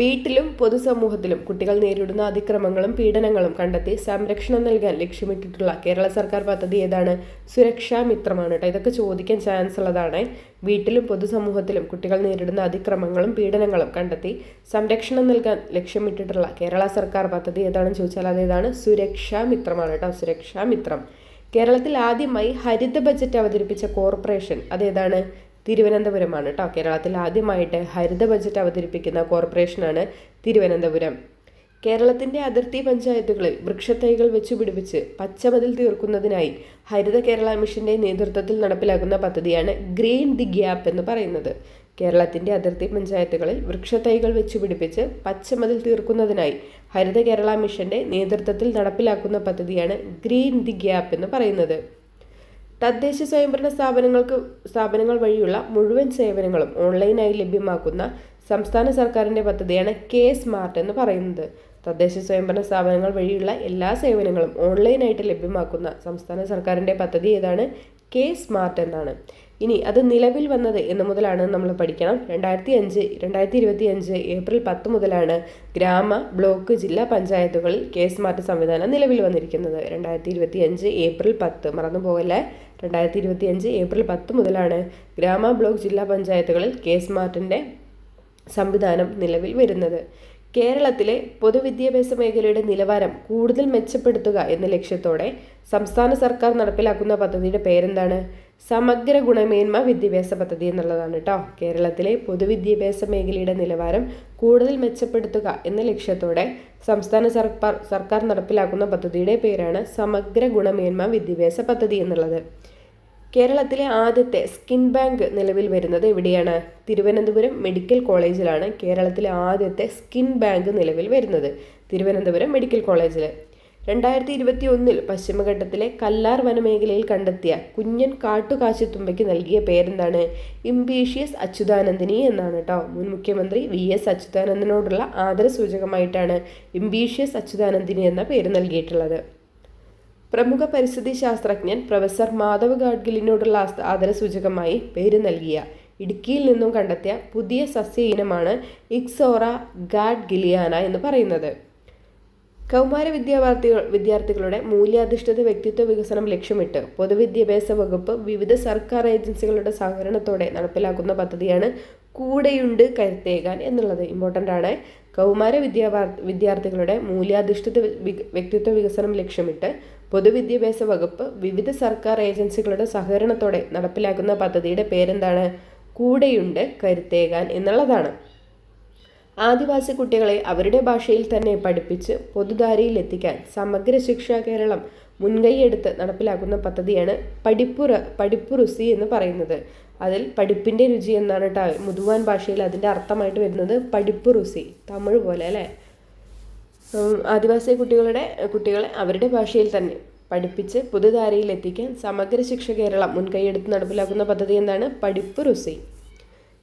വീട്ടിലും പൊതുസമൂഹത്തിലും കുട്ടികൾ നേരിടുന്ന അതിക്രമങ്ങളും പീഡനങ്ങളും കണ്ടെത്തി സംരക്ഷണം നൽകാൻ ലക്ഷ്യമിട്ടിട്ടുള്ള കേരള സർക്കാർ പദ്ധതി ഏതാണ്? സുരക്ഷാ മിത്രമാണ് കേട്ടോ. ഇതൊക്കെ ചോദിക്കാൻ ചാൻസ് ഉള്ളതാണ്. വീട്ടിലും പൊതുസമൂഹത്തിലും കുട്ടികൾ നേരിടുന്ന അതിക്രമങ്ങളും പീഡനങ്ങളും കണ്ടെത്തി സംരക്ഷണം നൽകാൻ ലക്ഷ്യമിട്ടിട്ടുള്ള കേരള സർക്കാർ പദ്ധതി ഏതാണെന്ന് ചോദിച്ചാൽ അതേതാണ്? സുരക്ഷാ മിത്രമാണ് കേട്ടോ. സുരക്ഷാ മിത്രം. കേരളത്തിൽ ആദ്യമായി ഹരിത ബജറ്റ് അവതരിപ്പിച്ച കോർപ്പറേഷൻ അതേതാണ്? തിരുവനന്തപുരമാണ് കേട്ടോ. കേരളത്തിൽ ആദ്യമായിട്ട് ഹരിത ബജറ്റ് അവതരിപ്പിക്കുന്ന കോർപ്പറേഷനാണ് തിരുവനന്തപുരം. കേരളത്തിൻ്റെ അതിർത്തി പഞ്ചായത്തുകളിൽ വൃക്ഷത്തൈകൾ വെച്ചുപിടിപ്പിച്ച് പച്ചമതിൽ തീർക്കുന്നതിനായി ഹരിത കേരള മിഷന്റെ നേതൃത്വത്തിൽ നടപ്പിലാക്കുന്ന പദ്ധതിയാണ് ഗ്രീൻ ദി ഗ്യാപ്പ് എന്ന് പറയുന്നത്. കേരളത്തിൻ്റെ അതിർത്തി പഞ്ചായത്തുകളിൽ വൃക്ഷത്തൈകൾ വെച്ചുപിടിപ്പിച്ച് പച്ചമതിൽ തീർക്കുന്നതിനായി ഹരിത കേരള മിഷന്റെ നേതൃത്വത്തിൽ നടപ്പിലാക്കുന്ന പദ്ധതിയാണ് ഗ്രീൻ ദി ഗ്യാപ്പ് എന്ന് പറയുന്നത്. തദ്ദേശ സ്വയംഭരണ സ്ഥാപനങ്ങൾ വഴിയുള്ള മുഴുവൻ സേവനങ്ങളും ഓൺലൈനായി ലഭ്യമാക്കുന്ന സംസ്ഥാന സർക്കാരിൻ്റെ പദ്ധതിയാണ് കെ സ്മാർട്ട് എന്ന് പറയുന്നത്. തദ്ദേശ സ്വയംഭരണ സ്ഥാപനങ്ങൾ വഴിയുള്ള എല്ലാ സേവനങ്ങളും ഓൺലൈനായിട്ട് ലഭ്യമാക്കുന്ന സംസ്ഥാന സർക്കാരിൻ്റെ പദ്ധതി ഏതാണ്? കെ സ്മാർട്ട് എന്നാണ്. ഇനി അത് നിലവിൽ വന്നത് എന്ന് മുതലാണ് നമ്മൾ പഠിക്കണം. 2025 ഏപ്രിൽ 10 മുതലാണ് ഗ്രാമ, ബ്ലോക്ക്, ജില്ലാ പഞ്ചായത്തുകളിൽ കെ സ്മാർട്ട് സംവിധാനം നിലവിൽ വന്നിരിക്കുന്നത്. 2025 ഏപ്രിൽ 10 മറന്നു പോകല്ലേ. 2025 ഏപ്രിൽ 10 മുതലാണ് ഗ്രാമ, ബ്ലോക്ക്, ജില്ലാ പഞ്ചായത്തുകളിൽ കെ സ്മാർട്ടിൻ്റെ സംവിധാനം നിലവിൽ വരുന്നത്. കേരളത്തിലെ പൊതുവിദ്യാഭ്യാസ മേഖലയുടെ നിലവാരം കൂടുതൽ മെച്ചപ്പെടുത്തുക എന്ന ലക്ഷ്യത്തോടെ സംസ്ഥാന സർക്കാർ നടപ്പിലാക്കുന്ന പദ്ധതിയുടെ പേരെന്താണ്? സമഗ്ര ഗുണമേന്മ വിദ്യാഭ്യാസ പദ്ധതി എന്നുള്ളതാണ് കേട്ടോ. കേരളത്തിലെ പൊതുവിദ്യാഭ്യാസ മേഖലയുടെ നിലവാരം കൂടുതൽ മെച്ചപ്പെടുത്തുക എന്ന ലക്ഷ്യത്തോടെ സംസ്ഥാന സർക്കാർ നടപ്പിലാക്കുന്ന പദ്ധതിയുടെ പേരാണ് സമഗ്ര ഗുണമേന്മ വിദ്യാഭ്യാസ പദ്ധതി എന്നുള്ളത്. കേരളത്തിലെ ആദ്യത്തെ സ്കിൻ ബാങ്ക് നിലവിൽ വരുന്നത് എവിടെയാണ്? തിരുവനന്തപുരം മെഡിക്കൽ കോളേജിലാണ് കേരളത്തിലെ ആദ്യത്തെ സ്കിൻ ബാങ്ക് നിലവിൽ വരുന്നത്. തിരുവനന്തപുരം മെഡിക്കൽ കോളേജിൽ. 2021 പശ്ചിമഘട്ടത്തിലെ കല്ലാർ വനമേഖലയിൽ കണ്ടെത്തിയ കുഞ്ഞൻ കാട്ടുകാശിത്തുമ്പയ്ക്ക് നൽകിയ പേരെന്താണ്? ഇംബീഷ്യസ് അച്യുതാനന്ദിനി എന്നാണ് കേട്ടോ. മുൻ മുഖ്യമന്ത്രി VS അച്യുതാനന്ദനോടുള്ള ആദരസൂചകമായിട്ടാണ് ഇംബീഷ്യസ് അച്യുതാനന്ദിനി എന്ന പേര് നൽകിയിട്ടുള്ളത്. പ്രമുഖ പരിസ്ഥിതി ശാസ്ത്രജ്ഞൻ പ്രൊഫസർ മാധവ് ഗാഡ്ഗിലിനോടുള്ള ആദരസൂചകമായി പേര് നൽകിയ ഇടുക്കിയിൽ നിന്നും കണ്ടെത്തിയ പുതിയ സസ്യ ഇനമാണ് ഇക്സോറ ഗാഡ്ഗിലിയാന എന്ന് പറയുന്നത്. കൗമാര വിദ്യാർത്ഥികളുടെ മൂല്യാധിഷ്ഠിത വ്യക്തിത്വ വികസനം ലക്ഷ്യമിട്ട് പൊതുവിദ്യാഭ്യാസ വകുപ്പ് വിവിധ സർക്കാർ ഏജൻസികളുടെ സഹകരണത്തോടെ നടപ്പിലാക്കുന്ന പദ്ധതിയാണ് കൂടെയുണ്ട് കരുത്തേകാൻ എന്നുള്ളത്. ഇമ്പോർട്ടൻ്റ് ആണ്. കൗമാര വിദ്യാർത്ഥികളുടെ മൂല്യാധിഷ്ഠിത വ്യക്തിത്വ വികസനം ലക്ഷ്യമിട്ട് പൊതുവിദ്യാഭ്യാസ വകുപ്പ് വിവിധ സർക്കാർ ഏജൻസികളുടെ സഹകരണത്തോടെ നടപ്പിലാക്കുന്ന പദ്ധതിയുടെ പേരെന്താണ്? കൂടെയുണ്ട് കരുത്തേകാൻ എന്നുള്ളതാണ്. ആദിവാസി കുട്ടികളെ അവരുടെ ഭാഷയിൽ തന്നെ പഠിപ്പിച്ച് പൊതുധാരയിൽ എത്തിക്കാൻ സമഗ്ര ശിക്ഷാ കേരളം മുൻകൈയെടുത്ത് നടപ്പിലാക്കുന്ന പദ്ധതിയാണ് പഠിപ്പു രുചി എന്ന് പറയുന്നത്. അതിൽ പഠിപ്പിൻ്റെ രുചി എന്നാണ് കേട്ടോ മുതുവാൻ ഭാഷയിൽ അതിൻ്റെ അർത്ഥമായിട്ട് വരുന്നത്. പഠിപ്പു രുചി, തമിഴ് പോലെ അല്ലേ. ആദിവാസി കുട്ടികളെ അവരുടെ ഭാഷയിൽ തന്നെ പഠിപ്പിച്ച് പൊതുധാരയിൽ എത്തിക്കാൻ സമഗ്ര ശിക്ഷ കേരളം മുൻകൈയെടുത്ത് നടപ്പിലാക്കുന്ന പദ്ധതി എന്താണ്? പഠിപ്പു രുചി.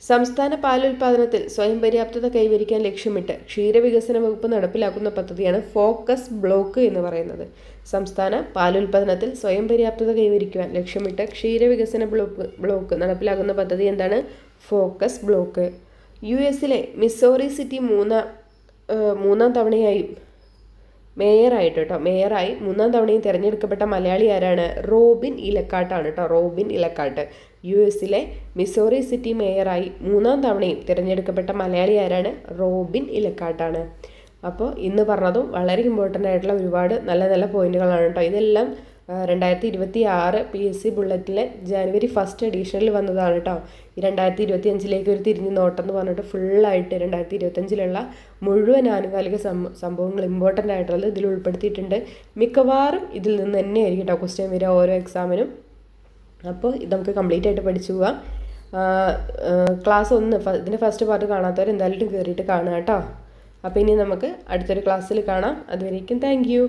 സംസ്ഥാന പാലുൽപാദനത്തിൽ സ്വയം പര്യാപ്തത കൈവരിക്കാൻ ലക്ഷ്യമിട്ട് ക്ഷീരവികസന വകുപ്പ് നടപ്പിലാക്കുന്ന പദ്ധതിയാണ് ഫോക്കസ് ബ്ലോക്ക് എന്ന് പറയുന്നത്. സംസ്ഥാന പാലുൽപാദനത്തിൽ സ്വയം പര്യാപ്തത കൈവരിക്കുവാൻ ലക്ഷ്യമിട്ട് ക്ഷീരവികസന ബ്ലോക്ക് നടപ്പിലാക്കുന്ന പദ്ധതി എന്താണ്? Focus block. US Missouri city മൂന്നാം തവണയായി മേയറായി 3-ാം തവണയും തിരഞ്ഞെടുക്കപ്പെട്ട മലയാളി ആരാണ്? റോബിൻ ഇലക്കാട്ടാണ് കേട്ടോ. Robin Elakkattu. US Missouri city മേയറായി 3-ാം തവണയും തിരഞ്ഞെടുക്കപ്പെട്ട മലയാളി ആരാണ്? റോബിൻ ഇലക്കാട്ടാണ്. അപ്പോൾ ഇന്ന് പറഞ്ഞതും വളരെ ഇമ്പോർട്ടൻ്റ് ആയിട്ടുള്ള ഒരുപാട് നല്ല നല്ല പോയിന്റുകളാണ് കേട്ടോ. ഇതെല്ലാം 2026 PSC ബുള്ളറ്റിലെ ജനുവരി 1 എഡിഷനിൽ വന്നതാണ് കേട്ടോ. ഈ 2025 ഒരു തിരിഞ്ഞു നോട്ടം എന്ന് പറഞ്ഞിട്ട് ഫുള്ളായിട്ട് 2025 മുഴുവൻ ആനുകാലിക സംഭവങ്ങൾ ഇമ്പോർട്ടൻ്റ് ആയിട്ടുള്ളത് ഇതിൽ ഉൾപ്പെടുത്തിയിട്ടുണ്ട്. മിക്കവാറും ഇതിൽ നിന്ന് തന്നെയായിരിക്കും കേട്ടോ ക്വസ്റ്റ്യൻ വരിക ഓരോ എക്സാമിനും. അപ്പോൾ ഇത് നമുക്ക് കംപ്ലീറ്റ് ആയിട്ട് പഠിച്ചു പോവാം. ക്ലാസ് 1 ഇതിൻ്റെ ഫസ്റ്റ് പാർട്ട് കാണാത്തവർ എന്തായാലും കയറിയിട്ട് കാണുക കേട്ടോ. അപ്പോൾ ഇനി നമുക്ക് അടുത്തൊരു ക്ലാസ്സിൽ കാണാം. അതുവരേക്കും താങ്ക് യു.